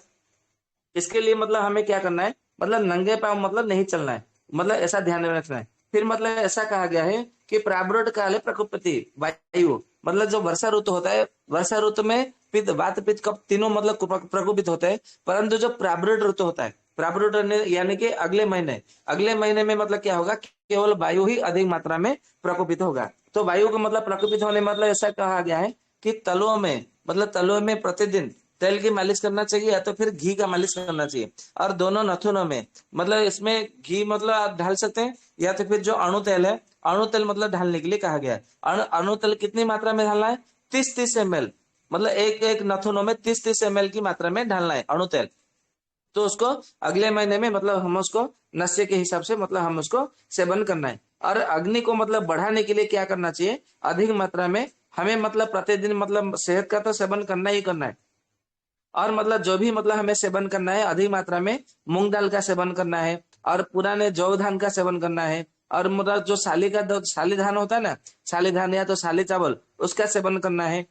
इसके लिए मतलब हमें क्या करना है, मतलब नंगे पांव मतलब नहीं चलना है, मतलब ऐसा ध्यान में रखना है। फिर मतलब ऐसा कहा गया है कि प्रावृट काले प्रकोपति वायु, मतलब जो वर्षा ऋतु होता है, वर्षा ऋतु में पित्त वात पित्त कफ तीनों मतलब प्रकोपित होते हैं, परंतु जो प्रावृट ऋतु होता है प्रॉपर टर्न यानी कि अगले महीने में मतलब क्या होगा, केवल वायु ही अधिक मात्रा में प्रकोपित होगा। तो वायु का मतलब प्रकोपित होने मतलब ऐसा कहा गया है कि तलुओं में प्रतिदिन तेल की मालिश करना चाहिए या तो फिर घी का मालिश करना चाहिए। और दोनों नथुनों में मतलब इसमें घी मतलब आप ढाल सकते हैं या तो फिर जो अणु तेल है, अणु तेल मतलब ढालने के लिए कहा गया है। अणु तेल कितनी मात्रा में ढालना है, 30-30 ml, मतलब एक एक नथुनों में 30-30 ml की मात्रा में ढालना है अणु तेल। तो उसको अगले महीने में मतलब हम उसको नशे के हिसाब से मतलब हम उसको सेवन करना है। और अग्नि को मतलब बढ़ाने के लिए क्या करना चाहिए, अधिक मात्रा में हमें मतलब प्रतिदिन मतलब शहद का तो सेवन करना ही करना है। और मतलब जो भी मतलब हमें सेवन करना है अधिक मात्रा में मूंग दाल का सेवन करना है और पुराने जौ धान का सेवन करना है। और मतलब जो साली धान होता है ना, साली धान या तो साली चावल, उसका सेवन करना है।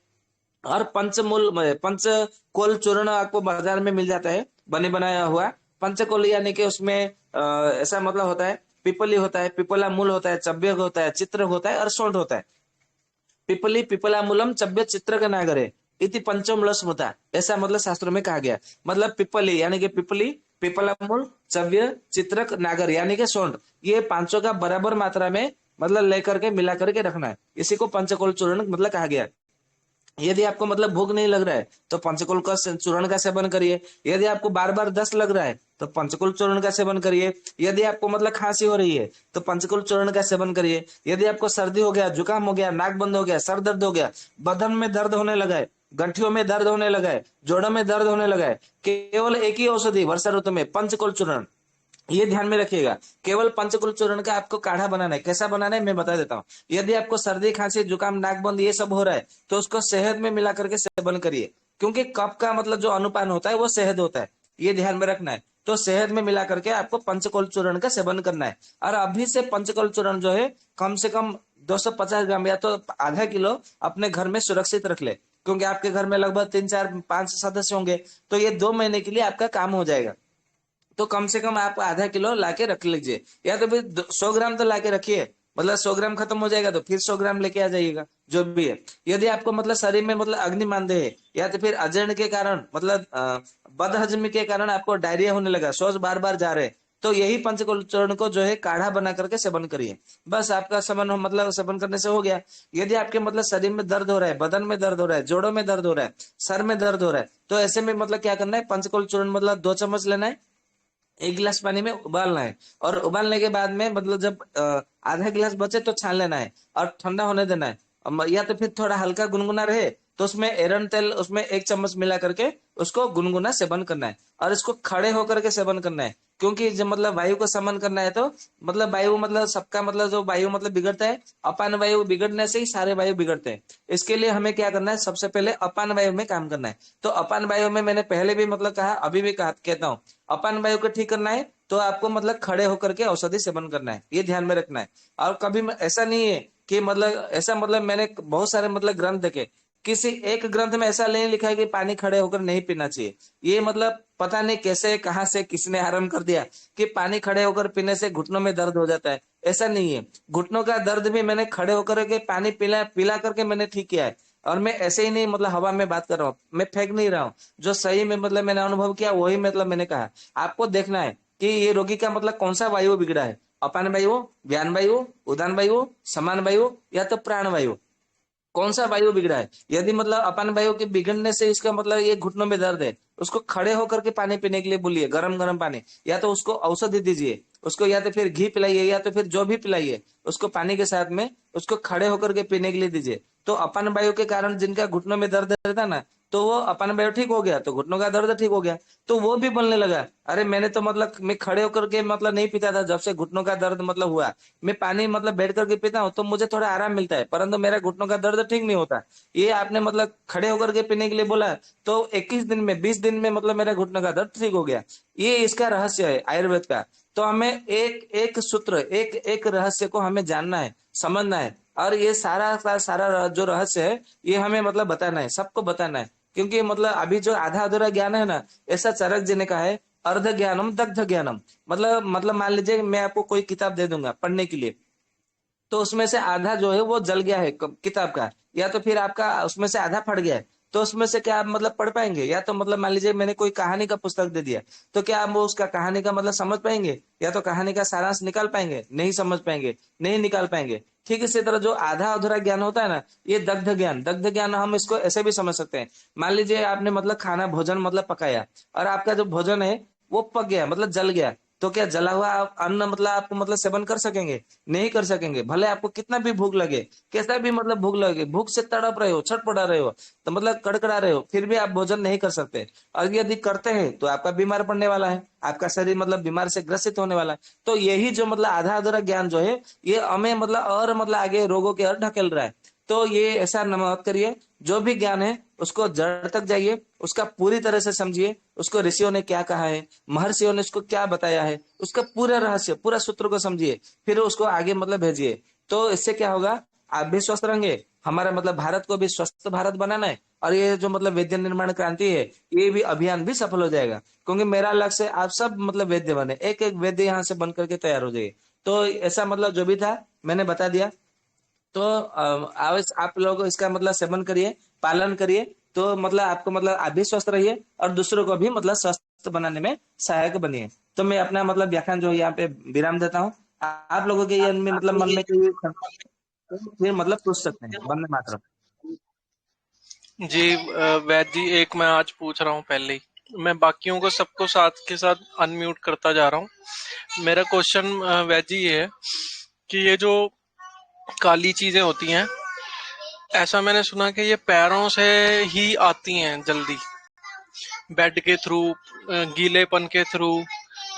और पंचकोल चूर्ण आपको बाजार में मिल जाता है बने बनाया हुआ। पंचकोल यानी कि उसमें ऐसा मतलब होता है, पिपली होता है, पिपला मूल होता है, चव्य होता है, चित्र होता है और सोंठ होता है। पिपली पिपला मूलम चव्य चित्र का नागरे इति पंचमूल स्मृता, ऐसा मतलब शास्त्रों में कहा गया। मतलब पिपली यानी कि पिपली, पिपला मूल, चव्य, चित्रक, नागर यानी कि सोंठ, ये पांचों का बराबर मात्रा में मतलब लेकर के मिला करके रखना है। इसी को पंचकोल चूर्ण मतलब कहा गया। यदि आपको मतलब भूख नहीं लग रहा है तो पंचकुल का चूर्ण का सेवन करिए। यदि आपको बार बार दस्त लग रहा है तो पंचकुल चूर्ण का सेवन करिए। यदि आपको मतलब खांसी हो रही है तो पंचकुल चूर्ण का सेवन करिए। यदि आपको सर्दी हो गया, जुकाम हो गया, नाक बंद हो गया, सर दर्द हो गया, बदन में दर्द होने लगा है, गठियों में दर्द होने लगा है, जोड़ों में दर्द होने लगा है, केवल एक ही औषधि वर्षा ऋतु में पंचकुल चूर्ण, ये ध्यान में रखिएगा। केवल पंचकुल चूर्ण का आपको काढ़ा बनाना है। कैसा बनाना है मैं बता देता हूँ। यदि आपको सर्दी खांसी जुकाम नाक बंद ये सब हो रहा है तो उसको शहद में मिला करके सेवन करिए, क्योंकि कफ का मतलब जो अनुपान होता है वो शहद होता है, ये ध्यान में रखना है। तो शहद में मिला करके आपको पंचकोल चूर्ण का सेवन करना है। और अभी से पंचकोल चूर्ण जो है कम से कम 250 ग्राम या तो आधा किलो अपने घर में सुरक्षित रख ले, क्योंकि आपके घर में लगभग 3-4-5 सदस्य होंगे। तो ये 2 महीने के लिए आपका काम हो जाएगा। तो कम से कम आप आधा किलो लाके रख लीजिए, या तो फिर 100 ग्राम तो लाके रखिए। मतलब 100 ग्राम खत्म हो जाएगा तो फिर 100 ग्राम लेके आ जाइएगा, जो भी है। यदि आपको मतलब शरीर में मतलब अग्नि मांदे है या तो फिर अजीर्ण के कारण मतलब बदहजमी के कारण आपको डायरिया होने लगा, शौच बार बार जा रहे, तो यही पंचकोल चूर्ण को जो है काढ़ा बना करके सेवन करिए। बस आपका सेवन मतलब सेवन करने से हो गया। यदि आपके मतलब शरीर में दर्द हो रहा है, बदन में दर्द हो रहा है, जोड़ों में दर्द हो रहा है, सर में दर्द हो रहा है, तो ऐसे में मतलब क्या करना है, पंचकोल चूर्ण मतलब 2 चम्मच लेना है, 1 गिलास पानी में उबालना है। और उबालने के बाद में मतलब जब आधा गिलास बचे तो छान लेना है और ठंडा होने देना है। या तो फिर थोड़ा हल्का गुनगुना रहे तो उसमें एरंड तेल उसमें 1 चम्मच मिला करके उसको गुनगुना सेवन करना है। और इसको खड़े होकर के सेवन करना है, क्योंकि जब मतलब वायु को समन करना है तो मतलब वायु मतलब सबका मतलब जो वायु मतलब बिगड़ता है, अपान वायु बिगड़ने से ही सारे वायु बिगड़ते हैं। इसके लिए हमें क्या करना है, सबसे पहले अपान वायु में काम करना है। तो अपान वायु में मैंने पहले भी मतलब कहा, अभी भी कहता हूँ, अपान वायु को ठीक करना है तो आपको मतलब खड़े होकर के औषधि सेवन करना है, ये ध्यान में रखना है। और कभी ऐसा नहीं है कि मतलब ऐसा मतलब मैंने बहुत सारे मतलब ग्रंथ देखे, किसी एक ग्रंथ में ऐसा नहीं लिखा है कि पानी खड़े होकर नहीं पीना चाहिए। ये मतलब पता नहीं कैसे कहां से किसने आरंभ कर दिया कि पानी खड़े होकर पीने से घुटनों में दर्द हो जाता है। ऐसा नहीं है, घुटनों का दर्द भी मैंने खड़े होकर के पानी पिला पिला करके मैंने ठीक किया है। और मैं ऐसे ही नहीं मतलब हवा में बात कर रहा हूँ, मैं फेंक नहीं रहा हूँ। जो सही में मतलब मैंने अनुभव किया वही मतलब मैंने कहा। आपको देखना है कि ये रोगी का मतलब कौन सा वायु बिगड़ा है, अपान वायु, व्यान वायु, उदान वायु, समान वायु या तो प्राण वायु, कौन सा वायु बिगड़ा है। यदि मतलब अपान वायु के बिगड़ने से इसका मतलब ये घुटनों में दर्द है, उसको खड़े होकर के पानी पीने के लिए बोलिए, गरम गरम पानी, या तो उसको औषधि दीजिए, उसको या तो फिर घी पिलाइए या तो फिर जो भी पिलाइए उसको पानी के साथ में उसको खड़े होकर के पीने के लिए दीजिए। तो अपान वायु के कारण जिनका घुटनों में दर्द रहता ना, तो वो अपान वायु ठीक हो गया तो घुटनों का दर्द ठीक हो गया। तो वो भी बोलने लगा, अरे मैंने तो मतलब मैं खड़े होकर के मतलब नहीं पीता था, जब से घुटनों का दर्द मतलब हुआ, मैं पानी मतलब बैठ करके पीता हूँ तो मुझे थोड़ा आराम मिलता है, परंतु मेरा घुटनों का दर्द ठीक नहीं होता। ये आपने मतलब खड़े होकर के पीने के लिए बोला तो 21 दिन में 20 दिन में मतलब मेरा घुटनों का दर्द ठीक हो गया। ये इसका रहस्य है आयुर्वेद का। तो हमें एक एक सूत्र, एक एक रहस्य को हमें जानना है, समझना है। और ये सारा का सारा जो रहस्य है ये हमें मतलब बताना है, सबको बताना है। क्योंकि मतलब अभी जो आधा अधूरा ज्ञान है ना, ऐसा चरक जी ने कहा है, अर्ध ज्ञानम दग्ध ज्ञानम। मतलब मान लीजिए मैं आपको कोई किताब दे दूंगा पढ़ने के लिए, तो उसमें से आधा जो है वो जल गया है किताब का, या तो फिर आपका उसमें से आधा फट गया है, तो उसमें से क्या आप मतलब पढ़ पाएंगे? या तो मतलब मान लीजिए मैंने कोई कहानी का पुस्तक दे दिया, तो क्या आप वो उसका कहानी का मतलब समझ पाएंगे? या तो कहानी का सारांश निकाल पाएंगे? नहीं समझ पाएंगे, नहीं निकाल पाएंगे। ठीक इसी तरह जो आधा अधूरा ज्ञान होता है ना, ये दग्ध ज्ञान हम इसको ऐसे भी समझ सकते हैं। मान लीजिए आपने मतलब खाना भोजन मतलब पकाया, और आपका जो भोजन है वो पक गया मतलब जल गया, तो क्या जला हुआ अन्न मतलब आपको मतलब सेवन कर सकेंगे? नहीं कर सकेंगे। भले आपको कितना भी भूख लगे, कैसा भी मतलब भूख लगे, भूख से तड़प रहे हो, छटपटा रहे हो, तो मतलब कड़कड़ा रहे हो, फिर भी आप भोजन नहीं कर सकते। और यदि करते हैं तो आपका बीमार पड़ने वाला है, आपका शरीर मतलब बीमार से ग्रसित होने वाला है। तो यही जो मतलब आधा अधूरा ज्ञान जो है, ये हमें मतलब और मतलब आगे रोगों की ओर ढकेल रहा है। तो ये ऐसा न मत करिए। जो भी ज्ञान है उसको जड़ तक जाइए, उसका पूरी तरह से समझिए, उसको ऋषियों ने क्या कहा है, महर्षियों ने उसको क्या बताया है, उसका पूरा रहस्य पूरा सूत्र को समझिए, फिर उसको आगे मतलब भेजिए। तो इससे क्या होगा, आप भी स्वस्थ रहेंगे, हमारा मतलब भारत को भी स्वस्थ भारत बनाना है, और ये जो मतलब वैद्य निर्माण क्रांति है, ये भी अभियान भी सफल हो जाएगा। क्योंकि मेरा लक्ष्य है आप सब मतलब वैद्य बने, एक एक वैद्य यहाँ से बन करके तैयार हो जाइए। तो ऐसा मतलब जो भी था मैंने बता दिया। तो आप लोग इसका मतलब सेवन करिए, पालन करिए, तो मतलब आपको मतलब आप भी स्वस्थ रहिए और दूसरों को भी मतलब स्वस्थ बनाने में सहायक बनिए। तो मैं अपना मतलब व्याख्यान जो यहाँ पे विराम देता हूँ। आप लोगों के ये में मतलब मन में कोई तो फिर मतलब पूछ सकते हैं। वंदे मातरम। जी वैद जी, एक मैं आज पूछ रहा हूँ पहले ही, मैं बाकियों को सबको साथ के साथ अनम्यूट करता जा रहा हूँ। मेरा क्वेश्चन वैद जी ये है कि ये जो काली चीजें होती हैं, ऐसा मैंने सुना कि ये पैरों से ही आती हैं जल्दी, बेड के थ्रू, गीलेपन के थ्रू,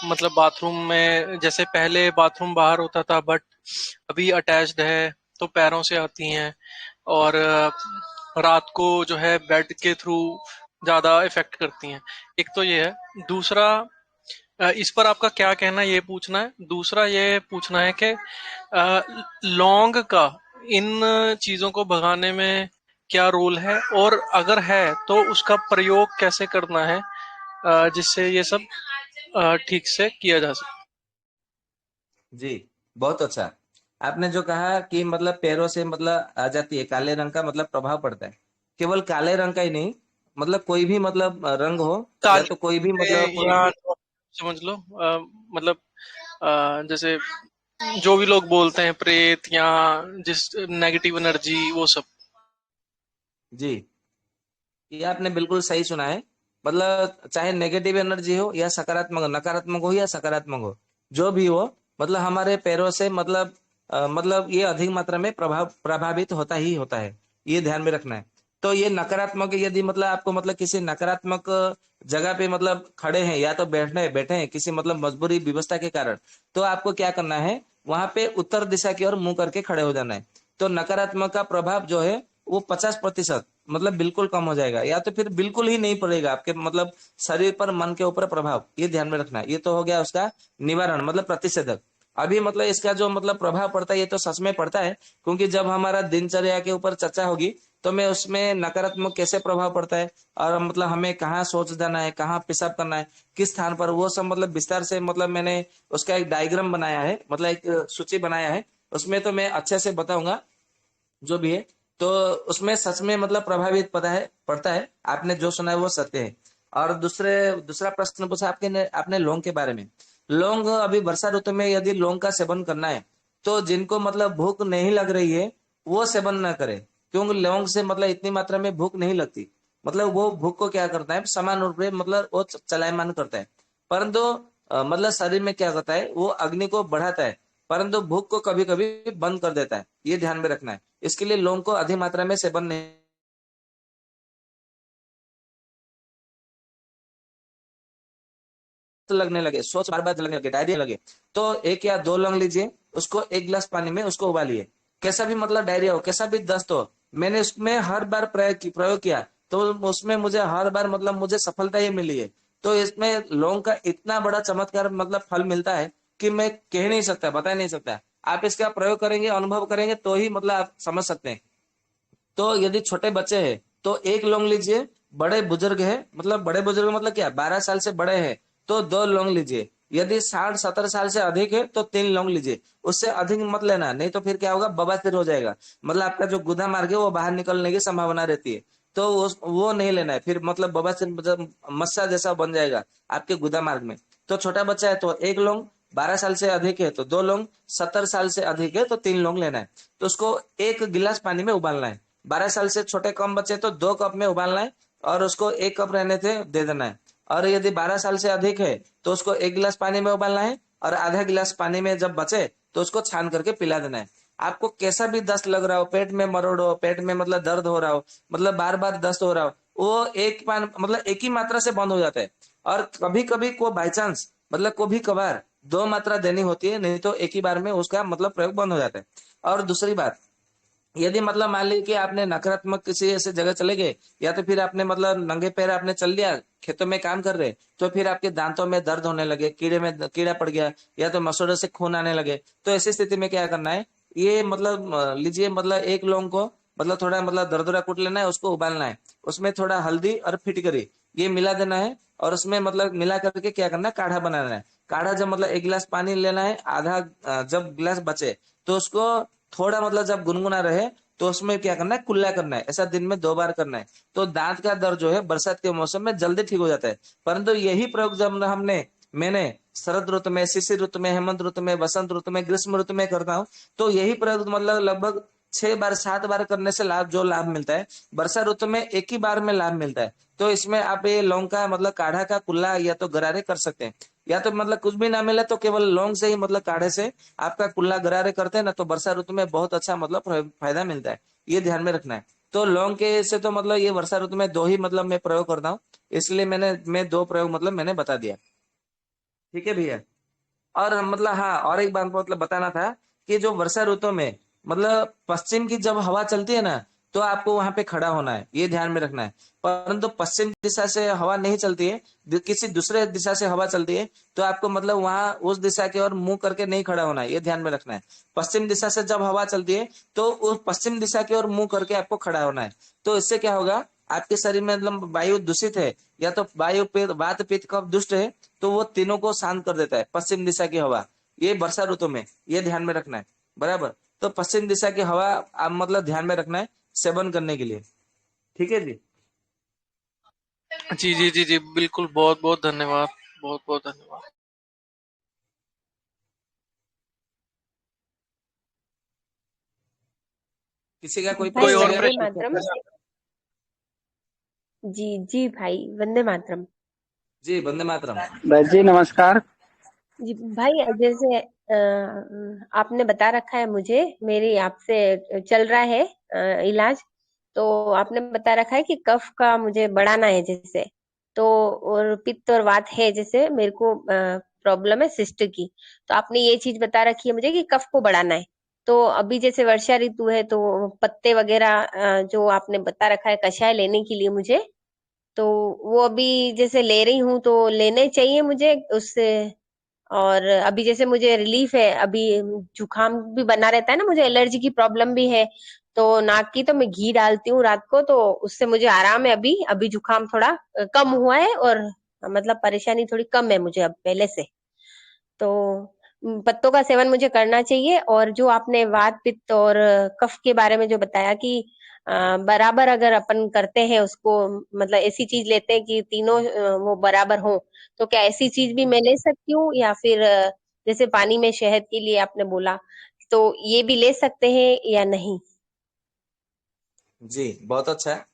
मतलब बाथरूम में, जैसे पहले बाथरूम बाहर होता था बट अभी अटैच्ड है तो पैरों से आती हैं। और रात को जो है बेड के थ्रू ज्यादा इफेक्ट करती हैं। एक तो ये है। दूसरा, इस पर आपका क्या कहना है ये पूछना है। दूसरा ये पूछना है कि लौंग का इन चीजों को भगाने में क्या रोल है, और अगर है तो उसका प्रयोग कैसे करना है जिससे ये सब ठीक से किया जा सके। जी, बहुत अच्छा। आपने जो कहा कि मतलब पैरों से मतलब आ जाती है, काले रंग का मतलब प्रभाव पड़ता है। केवल काले रंग का ही नहीं, मतलब कोई भी मतलब रंग हो, या तो कोई भी काले मतलब या समझ लो, मतलब जैसे जो भी लोग बोलते हैं प्रेत या जिस नेगेटिव एनर्जी, वो सब। जी, ये आपने बिल्कुल सही सुना है। मतलब चाहे नेगेटिव एनर्जी हो या सकारात्मक, नकारात्मक हो या सकारात्मक हो, जो भी हो, मतलब हमारे पैरों से मतलब मतलब ये अधिक मात्रा में प्रभावित होता ही होता है। ये ध्यान में रखना है। तो ये नकारात्मक यदि मतलब आपको मतलब किसी नकारात्मक जगह पे मतलब खड़े हैं, या तो बैठने बैठे हैं किसी मतलब मजबूरी व्यवस्था के कारण, तो आपको क्या करना है, वहां पे उत्तर दिशा की ओर मुंह करके खड़े हो जाना है। तो नकारात्मक का प्रभाव जो है वो 50% मतलब बिल्कुल कम हो जाएगा, या तो फिर बिल्कुल ही नहीं पड़ेगा आपके मतलब शरीर पर, मन के ऊपर प्रभाव। ये ध्यान में रखना है। ये तो हो गया उसका निवारण मतलब प्रतिषेधक। अभी मतलब इसका जो मतलब प्रभाव पड़ता है, ये तो सच में पड़ता है, क्योंकि जब हमारा दिनचर्या के ऊपर चर्चा होगी तो मैं उसमें नकारात्मक कैसे प्रभाव पड़ता है, और मतलब हमें कहाँ सोच जाना है, कहाँ पेशाब करना है, किस स्थान पर, वो सब मतलब विस्तार से मतलब मैंने उसका एक डायग्राम बनाया है, मतलब एक सूची बनाया है। उसमें तो मैं अच्छे से बताऊंगा जो भी है। तो उसमें सच में मतलब प्रभावित पड़ता है। आपने जो सुना है वो सत्य है। और दूसरा प्रश्न पूछा आपने लौंग के बारे में। लौंग अभी वर्षा ऋतु में यदि लौंग का सेवन करना है, तो जिनको मतलब भूख नहीं लग रही है वो सेवन ना करे, क्योंकि लौंग से मतलब इतनी मात्रा में भूख नहीं लगती। मतलब वो भूख को क्या करता है, समान रूप से मतलब वो चलायमान करता है। परंतु मतलब शरीर में क्या करता है, वो अग्नि को बढ़ाता है, परंतु भूख को कभी कभी बंद कर देता है। ये ध्यान में रखना है। इसके लिए लौंग को अधिक मात्रा में सेवन नहीं लगने लगे, सोच बार बार लगने लगे, डायरिया लगे, तो 1 या 2 लौंग लीजिए, उसको 1 गिलास पानी में उसको उबालिए। कैसा भी मतलब डायरिया हो, कैसा भी दस्त हो, मैंने उसमें हर बार प्रयोग किया, तो उसमें मुझे हर बार मतलब मुझे सफलता ही मिली है। तो इसमें लौंग का इतना बड़ा चमत्कार मतलब फल मिलता है कि मैं कह नहीं सकता, बता नहीं सकता। आप इसका प्रयोग करेंगे, अनुभव करेंगे, तो ही मतलब आप समझ सकते हैं। तो यदि छोटे बच्चे हैं तो 1 लौंग लीजिए, बड़े बुजुर्ग है मतलब बड़े बुजुर्ग मतलब क्या, 12 साल से बड़े हैं तो 2 लौंग लीजिए, यदि 60-70 साल से अधिक है तो 3 लौंग लीजिए। उससे अधिक मत लेना, नहीं तो फिर क्या होगा, बवासीर हो जाएगा, मतलब आपका जो गुदा मार्ग है वो बाहर निकलने की संभावना रहती है। तो वो नहीं लेना है। फिर मतलब बवासीर मतलब मस्सा जैसा बन जाएगा आपके गुदा मार्ग में। तो छोटा बच्चा है तो 1 लौंग, 12 साल से अधिक है तो 2 लौंग, 70 साल से अधिक है तो 3 लौंग लेना है। तो उसको 1 गिलास पानी में उबालना है। 12 साल से छोटे कम बच्चे तो 2 कप में उबालना है और उसको 1 कप रहने से दे देना है। और यदि 12 साल से अधिक है तो उसको 1 गिलास पानी में उबालना है और आधा गिलास पानी में जब बचे तो उसको छान करके पिला देना है। आपको कैसा भी दस्त लग रहा हो, पेट में मरोड़ हो, पेट में मतलब दर्द हो रहा हो, मतलब बार बार दस्त हो रहा हो, वो एक पान मतलब एक ही मात्रा से बंद हो जाता है। और कभी कभी को बाई चांस मतलब कभी कभार 2 मात्रा देनी होती है, नहीं तो एक ही बार में उसका मतलब प्रयोग बंद हो जाता है। और दूसरी बात, यदि मतलब मान लीजिए कि आपने नकारात्मक किसी ऐसे जगह चले गए या तो फिर आपने मतलब नंगे पैर आपने चल लिया, खेतों में काम कर रहे, तो फिर आपके दांतों में दर्द होने लगे, कीड़े में कीड़ा पड़ गया या तो मसूड़े से खून आने लगे, तो ऐसी स्थिति में क्या करना है, ये मतलब लीजिए मतलब 1 लौंग को मतलब थोड़ा मतलब दरदरा कूट लेना है, उसको उबालना है, उसमें थोड़ा हल्दी और फिटकरी ये मिला देना है और उसमें मतलब मिला करके क्या करना है, काढ़ा बनाना है। काढ़ा जब मतलब 1 गिलास पानी लेना है, आधा जब गिलास बचे तो उसको थोड़ा मतलब जब गुनगुना रहे तो उसमें क्या करना है, कुल्ला करना है। ऐसा दिन में 2 बार करना है। तो दांत का दर्द जो है बरसात के मौसम में जल्दी ठीक हो जाता है। परंतु यही प्रयोग जब मैंने शरद ऋतु में, शिशिर ऋतु में, हेमंत ऋतु में, वसंत ऋतु में, ग्रीष्म ऋतु में करता हूँ, तो यही प्रयोग मतलब लगभग 6 बार 7 बार करने से लाभ मिलता है। वर्षा ऋतु में एक ही बार में लाभ मिलता है। तो इसमें आप ये लौंग का मतलब काढ़ा का कुल्ला या तो गरारे कर सकते हैं, या तो मतलब कुछ भी ना मिले तो केवल लौंग से ही मतलब काढ़े से आपका कुल्ला गरारे करते हैं ना, तो वर्षा ऋतु में बहुत अच्छा मतलब फायदा मिलता है। ये ध्यान में रखना है। तो लौंग के से तो मतलब ये वर्षा ऋतु में 2 ही मतलब मैं प्रयोग करता हूँ, इसलिए मैं 2 प्रयोग मतलब मैंने बता दिया। ठीक है भैया। और मतलब हाँ, और एक बात मतलब बताना था कि जो वर्षा ऋतु में मतलब पश्चिम की जब हवा चलती है ना, तो आपको वहां पे खड़ा होना है, ये ध्यान में रखना है। परंतु पश्चिम दिशा से हवा नहीं चलती है, किसी दूसरे दिशा से हवा चलती है, तो आपको मतलब वहां उस दिशा की ओर मुंह करके नहीं खड़ा होना है, ये ध्यान में रखना है। पश्चिम दिशा से जब हवा चलती है तो उस पश्चिम दिशा की ओर मुंह करके आपको खड़ा होना है। तो इससे क्या होगा, आपके शरीर में मतलब वायु दूषित है या तो वायु पित्त वात पित्त कफ दुष्ट है, तो वो तीनों को शांत कर देता है पश्चिम दिशा की हवा। ये वर्षा ऋतु में ये ध्यान में रखना है। बराबर। तो पश्चिम दिशा की हवा आप मतलब ध्यान में रखना है सेवन करने के लिए। ठीक है जी। जी जी जी जी, बिल्कुल, बहुत बहुत धन्यवाद, बहुत बहुत धन्यवाद। किसी का कोई कोई भाई प्रश्न और है? वंदे प्रश्न? मातरम। जी जी भाई वंदे मातरम। जी वंदे मातरम। बस जी नमस्कार। जी भाई, जैसे आपने बता रखा है मुझे, मेरी आपसे चल रहा है इलाज। तो आपने बता रखा है कि कफ का मुझे बढ़ाना है जैसे, तो और पित्त और वात है जैसे मेरे को प्रॉब्लम है सिस्ट की। तो आपने ये चीज बता रखी है मुझे कि कफ को बढ़ाना है। तो अभी जैसे वर्षा ऋतु है तो पत्ते वगैरह जो आपने बता रखा है कषाय लेने के लिए मुझे, तो वो अभी जैसे ले रही हूँ तो लेने चाहिए मुझे उससे। और अभी जैसे मुझे रिलीफ है, अभी जुकाम भी बना रहता है ना, मुझे एलर्जी की प्रॉब्लम भी है। तो नाक की तो मैं घी डालती हूँ रात को, तो उससे मुझे आराम है। अभी अभी जुकाम थोड़ा कम हुआ है, और मतलब परेशानी थोड़ी कम है मुझे अब पहले से। तो पत्तों का सेवन मुझे करना चाहिए। और जो आपने वात पित्त और कफ के बारे में जो बताया कि बराबर अगर अपन करते हैं उसको, मतलब ऐसी चीज लेते हैं कि तीनों वो बराबर हो, तो क्या ऐसी चीज भी मैं ले सकती हूँ, या फिर जैसे पानी में शहद के लिए आपने बोला, तो ये भी ले सकते हैं या नहीं? जी बहुत अच्छा है।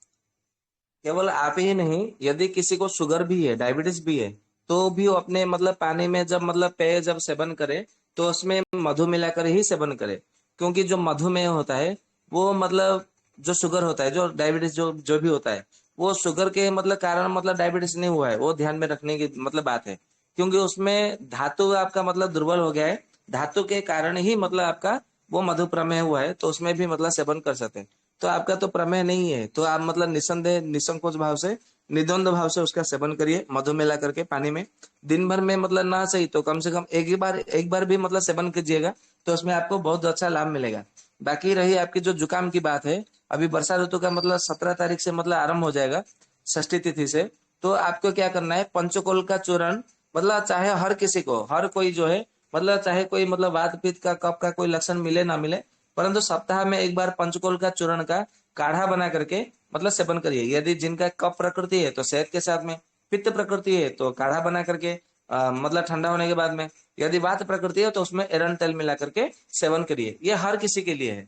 केवल आप ही नहीं, यदि किसी को शुगर भी है, डायबिटीज भी है, तो भी वो अपने मतलब पानी में जब मतलब पेय जब सेवन करे तो उसमें मधु मिलाकर ही सेवन करे। क्योंकि जो मधुमेह होता है वो मतलब जो शुगर होता है, जो डायबिटीज जो जो भी होता है, वो शुगर के मतलब कारण मतलब डायबिटीज नहीं हुआ है, वो ध्यान में रखने की मतलब बात है। क्योंकि उसमें धातु आपका मतलब दुर्बल हो गया है, धातु के कारण ही मतलब आपका वो मधु प्रमेह हुआ है, तो उसमें भी मतलब सेवन कर सकते हैं। तो आपका तो प्रमेह नहीं है, तो आप मतलब निसंदेह निसंकोच भाव से निद्वंद भाव से उसका सेवन करिए मधु मिला करके पानी में। दिन भर में मतलब ना सही तो कम से कम एक बार भी मतलब सेवन कीजिएगा, तो उसमें आपको बहुत अच्छा लाभ मिलेगा। बाकी रही आपकी जो जुकाम की बात है, अभी वर्षा ऋतु का मतलब 17 तारीख से मतलब आरंभ हो जाएगा, षष्ठी तिथि से। तो आपको क्या करना है, पंचकोल का चूर्ण, मतलब चाहे हर किसी को, हर कोई जो है मतलब चाहे कोई मतलब वात पित्त का कफ का कोई लक्षण मिले ना मिले, परंतु सप्ताह में एक बार पंचकोल का चूर्ण का काढ़ा बना करके मतलब सेवन करिए। यदि जिनका कफ प्रकृति है तो शहद के साथ में, पित्त प्रकृति है तो काढ़ा बना करके मतलब ठंडा होने के बाद में, यदि वात प्रकृति है तो उसमें एरंड तेल मिला करके सेवन करिए। ये हर किसी के लिए है।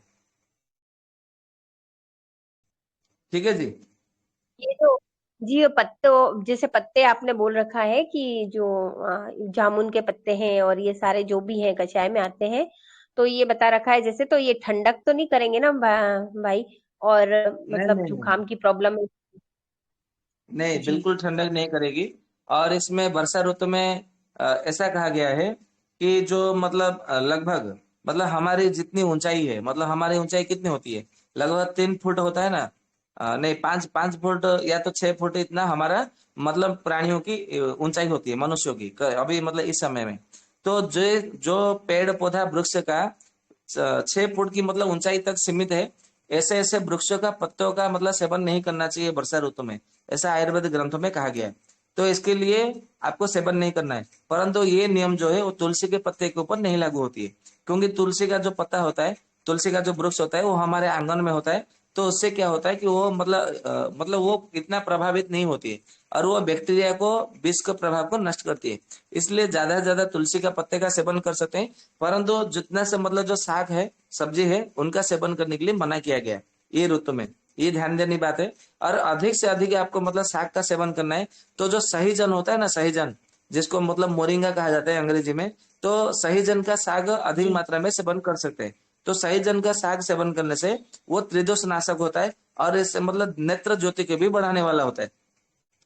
ठीक है जी। ये तो जी, ये पत्तों जैसे पत्ते आपने बोल रखा है कि जो जामुन के पत्ते हैं और ये सारे जो भी हैं कचाय में आते हैं, तो ये बता रखा है जैसे, तो ये ठंडक तो नहीं करेंगे ना भाई? और नहीं मतलब नहीं नहीं जुकाम की प्रॉब्लम है? नहीं, जी बिल्कुल ठंडक नहीं करेगी। और इसमें वर्षा ऋतु में ऐसा कहा गया है कि जो मतलब लगभग मतलब हमारी जितनी ऊंचाई है, मतलब हमारी ऊंचाई कितनी होती है, लगभग 3 फुट होता है ना। नहीं, 5 5 फुट या तो 6 फुट, इतना हमारा मतलब प्राणियों की ऊंचाई होती है, मनुष्यों की अभी मतलब इस समय में। तो जो जो पेड़ पौधा वृक्ष का 6 फुट की मतलब ऊंचाई तक सीमित है, ऐसे ऐसे वृक्षों का पत्तों का मतलब सेवन नहीं करना चाहिए वर्षा ऋतु में, ऐसा आयुर्वेद ग्रंथों में कहा गया है। तो इसके लिए आपको सेवन नहीं करना है। परंतु ये नियम जो है वो तुलसी के पत्ते के ऊपर नहीं लागू होती है, क्योंकि तुलसी का जो पत्ता होता है, तुलसी का जो वृक्ष होता है वो हमारे आंगन में होता है। तो उससे क्या होता है कि वो मतलब वो इतना प्रभावित नहीं होती है, और वो बैक्टीरिया को, विष के प्रभाव को नष्ट करती है। इसलिए ज्यादा से ज्यादा तुलसी का पत्ते का सेवन कर सकते हैं। परंतु जितना से मतलब जो साग है, सब्जी है, उनका सेवन करने के लिए मना किया गया है ये ऋतु में। ये ध्यान देने की बात है। और अधिक से अधिक आपको मतलब साग का सेवन करना है। तो जो सही जन होता है ना, सही जन, जिसको मतलब मोरिंगा कहा जाता है अंग्रेजी में, तो सही जन का साग अधिक जी। मात्रा में सेवन कर सकते हैं। तो सही जन का साग सेवन करने से वो त्रिदोष नाशक होता है, और इससे मतलब नेत्र ज्योति के भी बढ़ाने वाला होता है।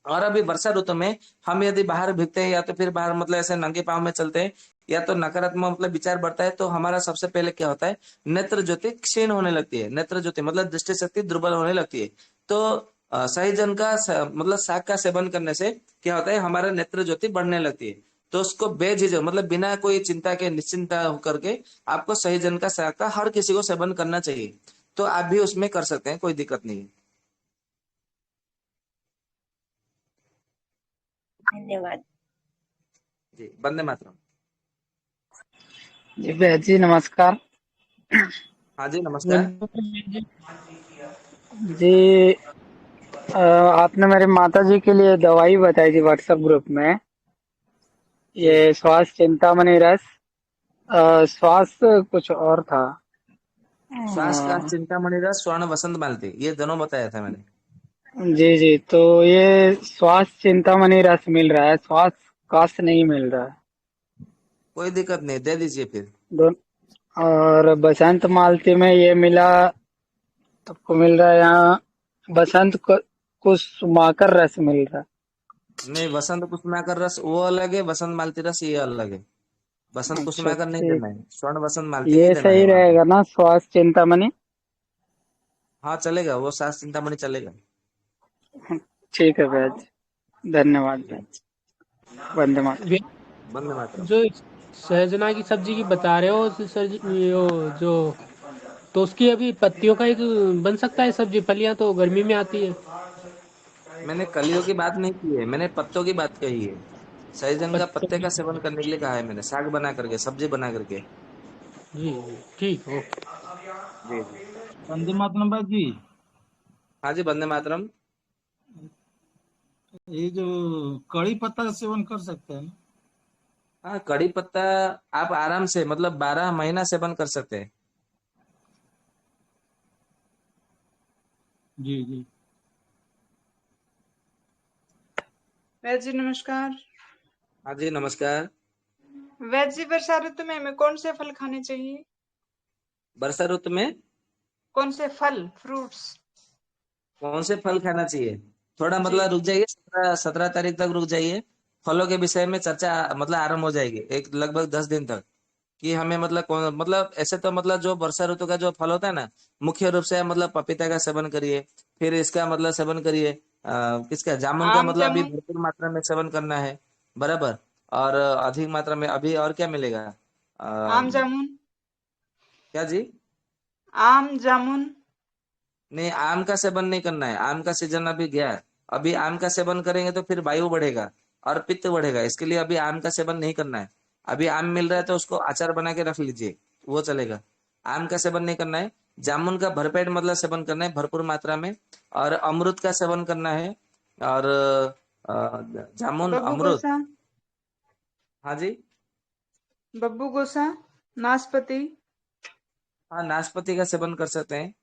और अभी वर्षा ऋतु में हम यदि बाहर भीगते हैं या तो फिर बाहर मतलब ऐसे नंगे पांव में चलते हैं, या तो नकारात्मक मतलब विचार बढ़ता है, तो हमारा सबसे पहले क्या होता है, नेत्र ज्योति क्षीण होने लगती है। नेत्र ज्योति मतलब दृष्टि शक्ति दुर्बल होने लगती है। तो सही जन का मतलब साग का सेवन करने से क्या होता है, हमारा नेत्र ज्योति बढ़ने लगती है। तो उसको बेझिझक मतलब बिना कोई चिंता के, निश्चिंता होकर के आपको सही जन का साग का हर किसी को सेवन करना चाहिए। तो आप भी उसमें कर सकते हैं, कोई दिक्कत नहीं है। धन्यवाद। जी, वंदे मातरम। जी भैया जी नमस्कार। हाँ जी, नमस्कार। जी आपने मेरे माता जी के लिए दवाई बताई थी व्हाट्सएप ग्रुप में, जी, ये श्वास चिंतामणि रस। श्वास कुछ और था। श्वास का अ, चिंतामणि रस, स्वर्ण वसंत मालती, ये दोनों बताया था मैंने। जी जी, तो ये श्वास चिंतामणि रस मिल रहा है, श्वास काश नहीं मिल रहा है। कोई दिक्कत नहीं, दे दीजिए फिर। दोन और बसंत मालती में ये मिला, आपको मिल रहा है यहाँ कुसुमाकर रस मिल रहा है। नहीं, वसंत कुसुमाकर रस वो अलग है, वसंत मालती रस ये अलग है। बसंत अच्छा कुसुमाकर नहीं ठीक, देना है, स्वर्ण वसंत मालती ही ये देना है सही वहां पे। रहेगा ना श्वास चिंतामणि? हाँ चलेगा, वो श्वास चिंतामणि चलेगा। ठीक है भैया जी, धन्यवाद भैया जी, जी। वंदे मातरम। वे वंदे मातरम। जो सहजना की सब्जी की बता रहे हो सर जी, वो जो, तो उसकी अभी पत्तियों का एक बन सकता है सब्जी? फलियां तो गर्मी में आती है। मैंने कलियों की बात नहीं की है, मैंने पत्तों की बात कही है। सहजन का पत्तों पत्ते की। का सेवन करने के लिए कहा है मैंने, साग बना करके, सब्जी बना करके। जी जी ठीक, ओके। जी जी। वंदे मातरम भाई जी। हाँ जी, वंदे मातरम। ये जो कड़ी पत्ता का सेवन कर सकते हैं ना? हाँ, कड़ी पत्ता आप आराम से मतलब 12 महीना सेवन कर सकते हैं। जी जी। वैद जी नमस्कार। हाँ जी, नमस्कार। वैद जी, वर्षा ऋतु में हमें कौन से फल खाने चाहिए? वर्षा ऋतु में कौन से फल, फ्रूट्स? कौन से फल खाना चाहिए? थोड़ा जी। मतलब रुक जाइए, 17 17 तारीख तक रुक जाइए। फलों के विषय में चर्चा मतलब आरंभ हो जाएगी एक लगभग 10 दिन तक, कि हमें मतलब कौन मतलब ऐसे तो मतलब जो वर्षा ऋतु का जो फल होता है ना, मुख्य रूप से मतलब पपीता का सेवन करिए। फिर इसका मतलब सेवन करिए किसका, जामुन का आम मतलब अभी जामुन। भरपूर मात्रा में सेवन करना है। बराबर। और अधिक मात्रा में अभी और क्या मिलेगा? आम जामुन। क्या जी? आम जामुन। नहीं, आम का सेवन नहीं करना है, आम का सीजन अभी गया है। अभी आम का सेवन करेंगे तो फिर वायु बढ़ेगा और पित्त बढ़ेगा, इसके लिए अभी आम का सेवन नहीं करना है। अभी आम मिल रहा है तो उसको अचार बना के रख लीजिए, वो चलेगा। आम का सेवन नहीं करना है। जामुन का भरपेट मतलब सेवन करना है भरपूर मात्रा में, और अमरूद का सेवन करना है, और जामुन, बब्बू अमरूद। गोसा, हाँ जी। बब्बू गोसा, नाशपाती हाँ, नाशपाती का सेवन कर सकते हैं,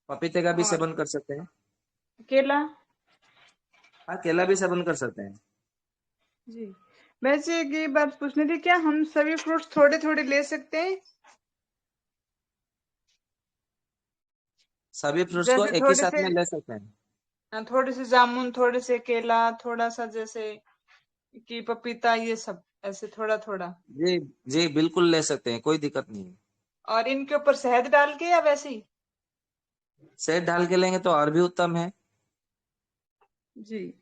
पपीते का भी और सेवन कर सकते हैं। केला। हाँ, केला भी सेवन कर सकते हैं। जी, वैसे एक ये बात पूछनी थी, क्या हम सभी फ्रूट्स थोड़े थोड़े ले सकते हैं? सभी फ्रूट्स को जैसे एक ही साथ में ले सकते हैं। थोड़े से जामुन, थोड़े से केला, थोड़ा सा जैसे कि पपीता, ये सब ऐसे थोड़ा थोड़ा। जी जी, बिल्कुल ले सकते हैं, कोई दिक्कत नहीं है। और इनके ऊपर शहद डाल के या वैसे ही? शहद डाल के लेंगे तो और भी उत्तम है। जी।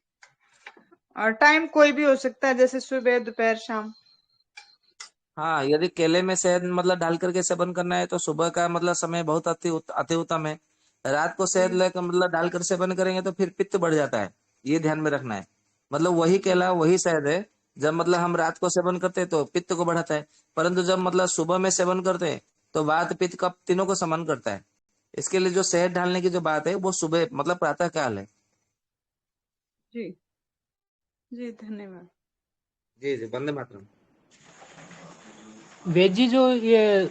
और टाइम कोई भी हो सकता है, जैसे सुबह, दोपहर, शाम? हाँ, यदि केले में शहद मतलब डाल करके सेवन करना है तो सुबह का मतलब समय बहुत अति उत्तम है। रात को शहद जी लेकर मतलब डालकर सेवन करेंगे तो फिर पित्त बढ़ जाता है, ये ध्यान में रखना है। मतलब वही जी केला वही शहद है, जब मतलब हम रात को सेवन करते हैं तो पित्त को बढ़ाता है, परंतु जब मतलब सुबह में सेवन करते हैं तो वात पित्त कफ तीनों को समान करता है। इसके लिए जो शहद डालने की जो बात है वो सुबह मतलब प्रातः काल है। जी जी, धन्यवाद। जी जी, वंदे मातरम। वेद जी, जो ये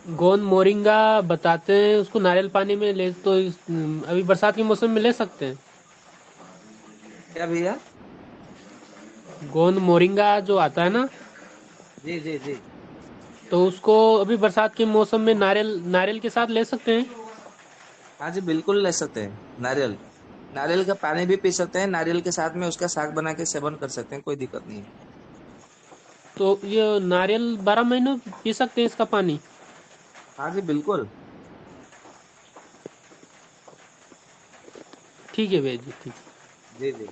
गोंद मोरिंगा बताते हैं उसको नारियल पानी में ले तो अभी बरसात के मौसम में ले सकते हैं? क्या भैया? गोंद मोरिंगा जो आता है ना, जी जी जी। तो उसको अभी बरसात के मौसम में नारियल नारियल के साथ ले सकते हैं? हाँ जी, बिल्कुल ले सकते हैं। नारियल, नारियल का पानी भी पी सकते हैं, नारियल के साथ में उसका साग बना के सेवन कर सकते हैं, कोई दिक्कत नहीं है। तो ये नारियल 12 महीनों पी सकते हैं इसका पानी? हाँ जी, बिल्कुल। ठीक है वेद जी, ठीक। जी जी।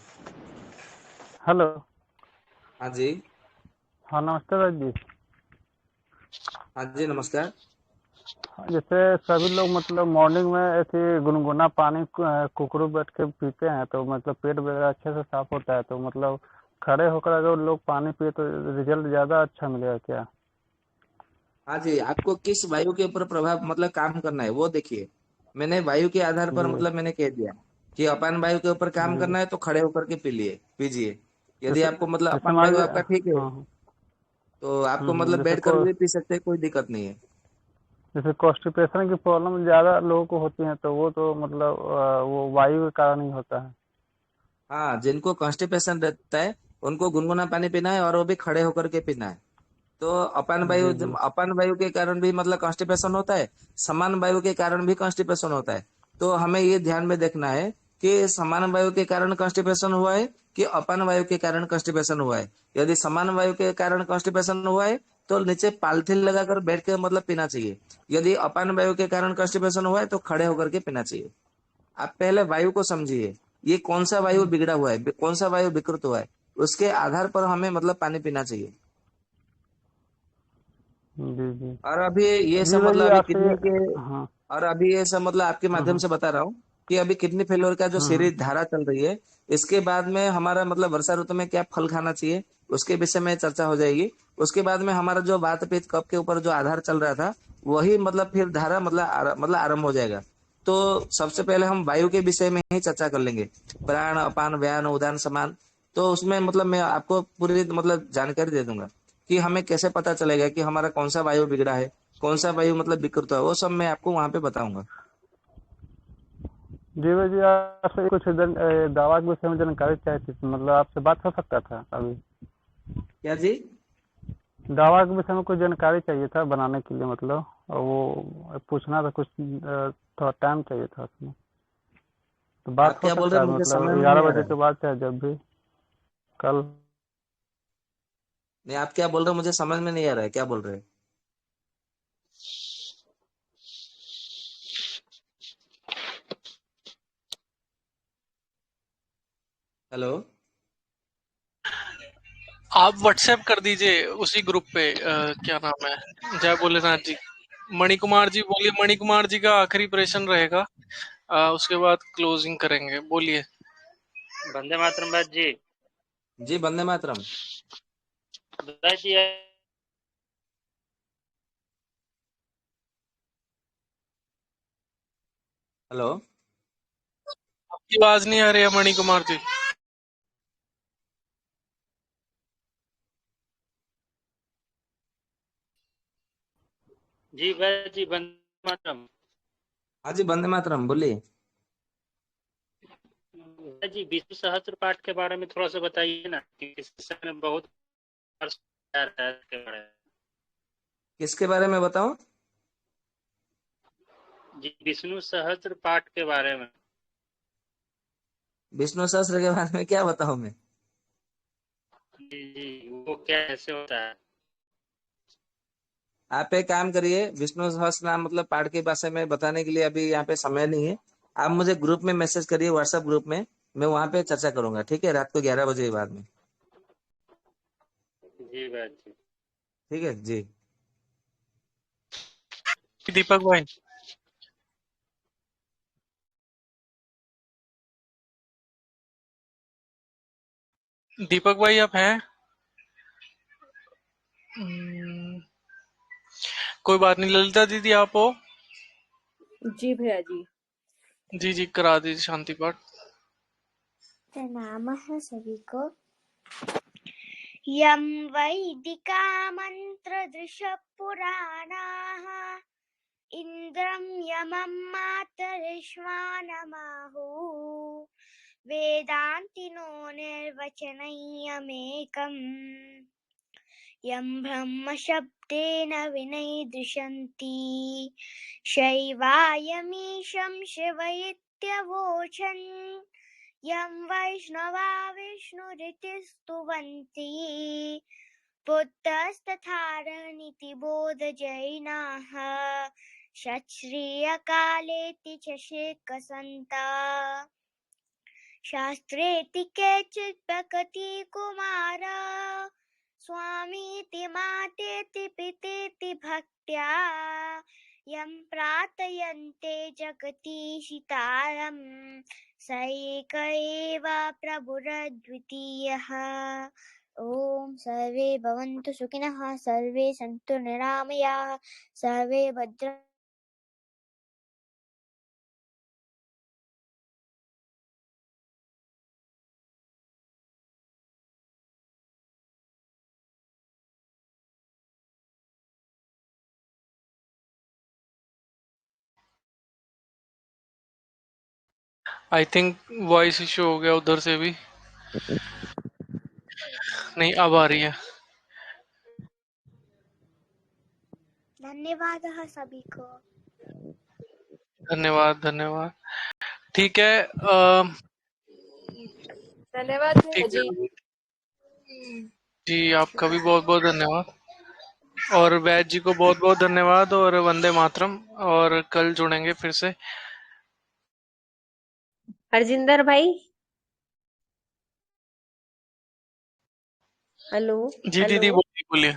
हेलो। हाँ जी। हाँ नमस्ते भाई जी। हाँ जी, नमस्कार। जैसे सभी लोग मतलब मॉर्निंग में ऐसे गुनगुना पानी कुकरू बैठ के पीते हैं तो मतलब पेट वगैरह अच्छे से साफ होता है, तो मतलब खड़े होकर अगर लोग पानी पिए तो रिजल्ट ज़्यादा अच्छा मिलेगा क्या? हाँ जी, आपको किस वायु के ऊपर प्रभाव मतलब काम करना है वो देखिए। मैंने वायु के आधार पर जी मतलब मैंने कह दिया कि अपान वायु के ऊपर काम जी। करना है तो खड़े होकर के पी लिए पीजिए। यदि जैसे आपको मतलब जैसे अपान मान वायु लीजिए, आपका ठीक है हाँ। तो आपको मतलब जैसे बैठ कर भी पी सकते हैं, कोई दिक्कत नहीं है। जैसे कॉन्स्टिपेशन की प्रॉब्लम ज़्यादा लोगों को होती है तो वो तो मतलब वो वायु के कारण ही होता है। हाँ, जिनको कॉन्स्टिपेशन रहता है उनको गुनगुना पानी पीना है और वो भी खड़े होकर के पीना है। तो जी जी। अपान वायु के कारण भी मतलब कॉन्स्टिपेशन होता है, समान वायु के कारण भी कॉन्स्टिपेशन होता है। तो हमें ये ध्यान में देखना है कि समान वायु के कारण कॉन्स्टिपेशन हुआ है कि अपान वायु के कारण कॉन्स्टिपेशन हुआ है। यदि समान वायु के कारण कॉन्स्टिपेशन हुआ है तो नीचे पॉलिथीन लगाकर बैठ के मतलब पीना चाहिए। यदि अपान वायु के कारण कॉन्स्टिपेशन हुआ है तो खड़े होकर के पीना चाहिए। आप पहले वायु को समझिए, ये कौन सा वायु बिगड़ा हुआ है, कौन सा वायु विकृत हुआ है, उसके आधार पर हमें मतलब पानी पीना चाहिए। जी जी। और अभी ये जी सब भाई मतलब जी अभी आपसे किडनी के, हाँ और अभी ये सब मतलब आपके हाँ माध्यम हाँ से बता रहा हूँ कि अभी किडनी फेल्योर का जो हाँ। सीरीज धारा चल रही है, इसके बाद में हमारा मतलब वर्षा ऋतु में क्या फल खाना चाहिए उसके विषय में चर्चा हो जाएगी। उसके बाद में हमारा जो वात पित्त कफ के ऊपर जो आधार चल रहा था वही मतलब फिर धारा मतलब आरंभ हो जाएगा। तो सबसे पहले हम वायु के विषय में ही चर्चा कर लेंगे, प्राण अपान व्यान उदान समान। तो उसमें मतलब मैं आपको पूरी मतलब जानकारी दे दूंगा कि हमें कैसे पता चलेगा कि हमारा कौन सा वायु बिगड़ा है, कौन सा वायु मतलब विकृत है, वो सब मैं आपको वहां पे बताऊंगा। जी भाई जी आपसे कुछ दवा के विषय में जानकारी चाहिए थी, तो मतलब आपसे बात हो सकता था अभी? क्या जी? दवा के विषय में कुछ जानकारी चाहिए था बनाने के लिए, मतलब और वो पूछना था कुछ, थोड़ा टाइम चाहिए था उसमें, तो आप बात हो क्या बोल रहे सकता हैं, है मुझे मतलब समझ में नहीं 11 आ बजे रहा है। के बाद चाहे जब भी, कल? नहीं, आप क्या बोल रहे हैं मुझे समझ में नहीं आ रहा है, क्या बोल रहे हैं? हेलो। आप व्हाट्सएप कर दीजिए उसी ग्रुप पे, क्या नाम है, जय भोलेनाथ जी। मणिकुमार जी बोलिए, मणिकुमार जी का आखिरी प्रश्न रहेगा, उसके बाद क्लोजिंग करेंगे, बोलिए। वंदे मातरम भाई जी। जी, वंदे मातरम। भाई जी हेलो। आपकी आवाज नहीं आ रही है मणि कुमार जी। जी वैद जी, वंदे मातरम। हाँ जी, वंदे मातरम, बोलिए। वैद जी, विष्णु सहस्त्र पाठ के बारे में थोड़ा सा बताइए ना, कि इस समय बहुत अर्थ आ रहा है इसके बारे में। किसके बारे में बताऊं? जी, विष्णु सहस्त्र पाठ के बारे में। विष्णु सहस्त्र के बारे में क्या बताऊं मैं? जी जी, वो क्या ऐसे होता है? आप एक काम करिए, विष्णु सहस्त्र नाम मतलब पाठ के भाषा में बताने के लिए अभी यहाँ पे समय नहीं है। आप मुझे ग्रुप में मैसेज करिए, व्हाट्सएप ग्रुप में, मैं वहां पे चर्चा करूंगा, ठीक है? रात को 11 बजे के बाद में। जी वैद जी। ठीक है जी। दीपक भाई, दीपक भाई आप हैं? कोई बात नहीं, ललिता दीदी आप हो? जी भैया जी। जी जी, करा दीजिए शांति पाठ। प्रणामः सभी को। यं वैदिका मन्त्रदृशः पुराणाः इन्द्रं यमं मातरिश्वानमाहुः वेदान्तिनो निर्वचनयमेकम् यं ब्रह्मशब्देन विनैदृशन्ति शैवायमीशं शिव इत्यवोचन् यं वैष्णवा विष्णुरिति स्तुवन्ति बुद्धस्तथारणीति बोधजैनाः षट्श्रियकालेति च शेकसन्ता शास्त्रेति केचित् प्रकृतिकुमारा स्वामीति मातेति पितेति भक्त्या यं प्रार्थयन्ते जगतीशितारं स एक एव प्रभुरद्वितीयः। ॐ सर्वे भवन्तु सुखिनः, सर्वे सन्तु निरामयाः, सर्वे भद्र। आई थिंक वॉइस इशू हो गया उधर से भी। नहीं, अब आ रही है। धन्यवादः सभी को। धन्यवाद धन्यवाद। ठीक है, धन्यवाद भैया ठीक जी। है जी, आपका भी बहुत बहुत धन्यवाद, और वैद जी को बहुत बहुत धन्यवाद, और वंदे मातरम। और कल जुड़ेंगे फिर से। हरजिंदर भाई, हेलो जी हेलो। दीदी, बोलिए बोलिए।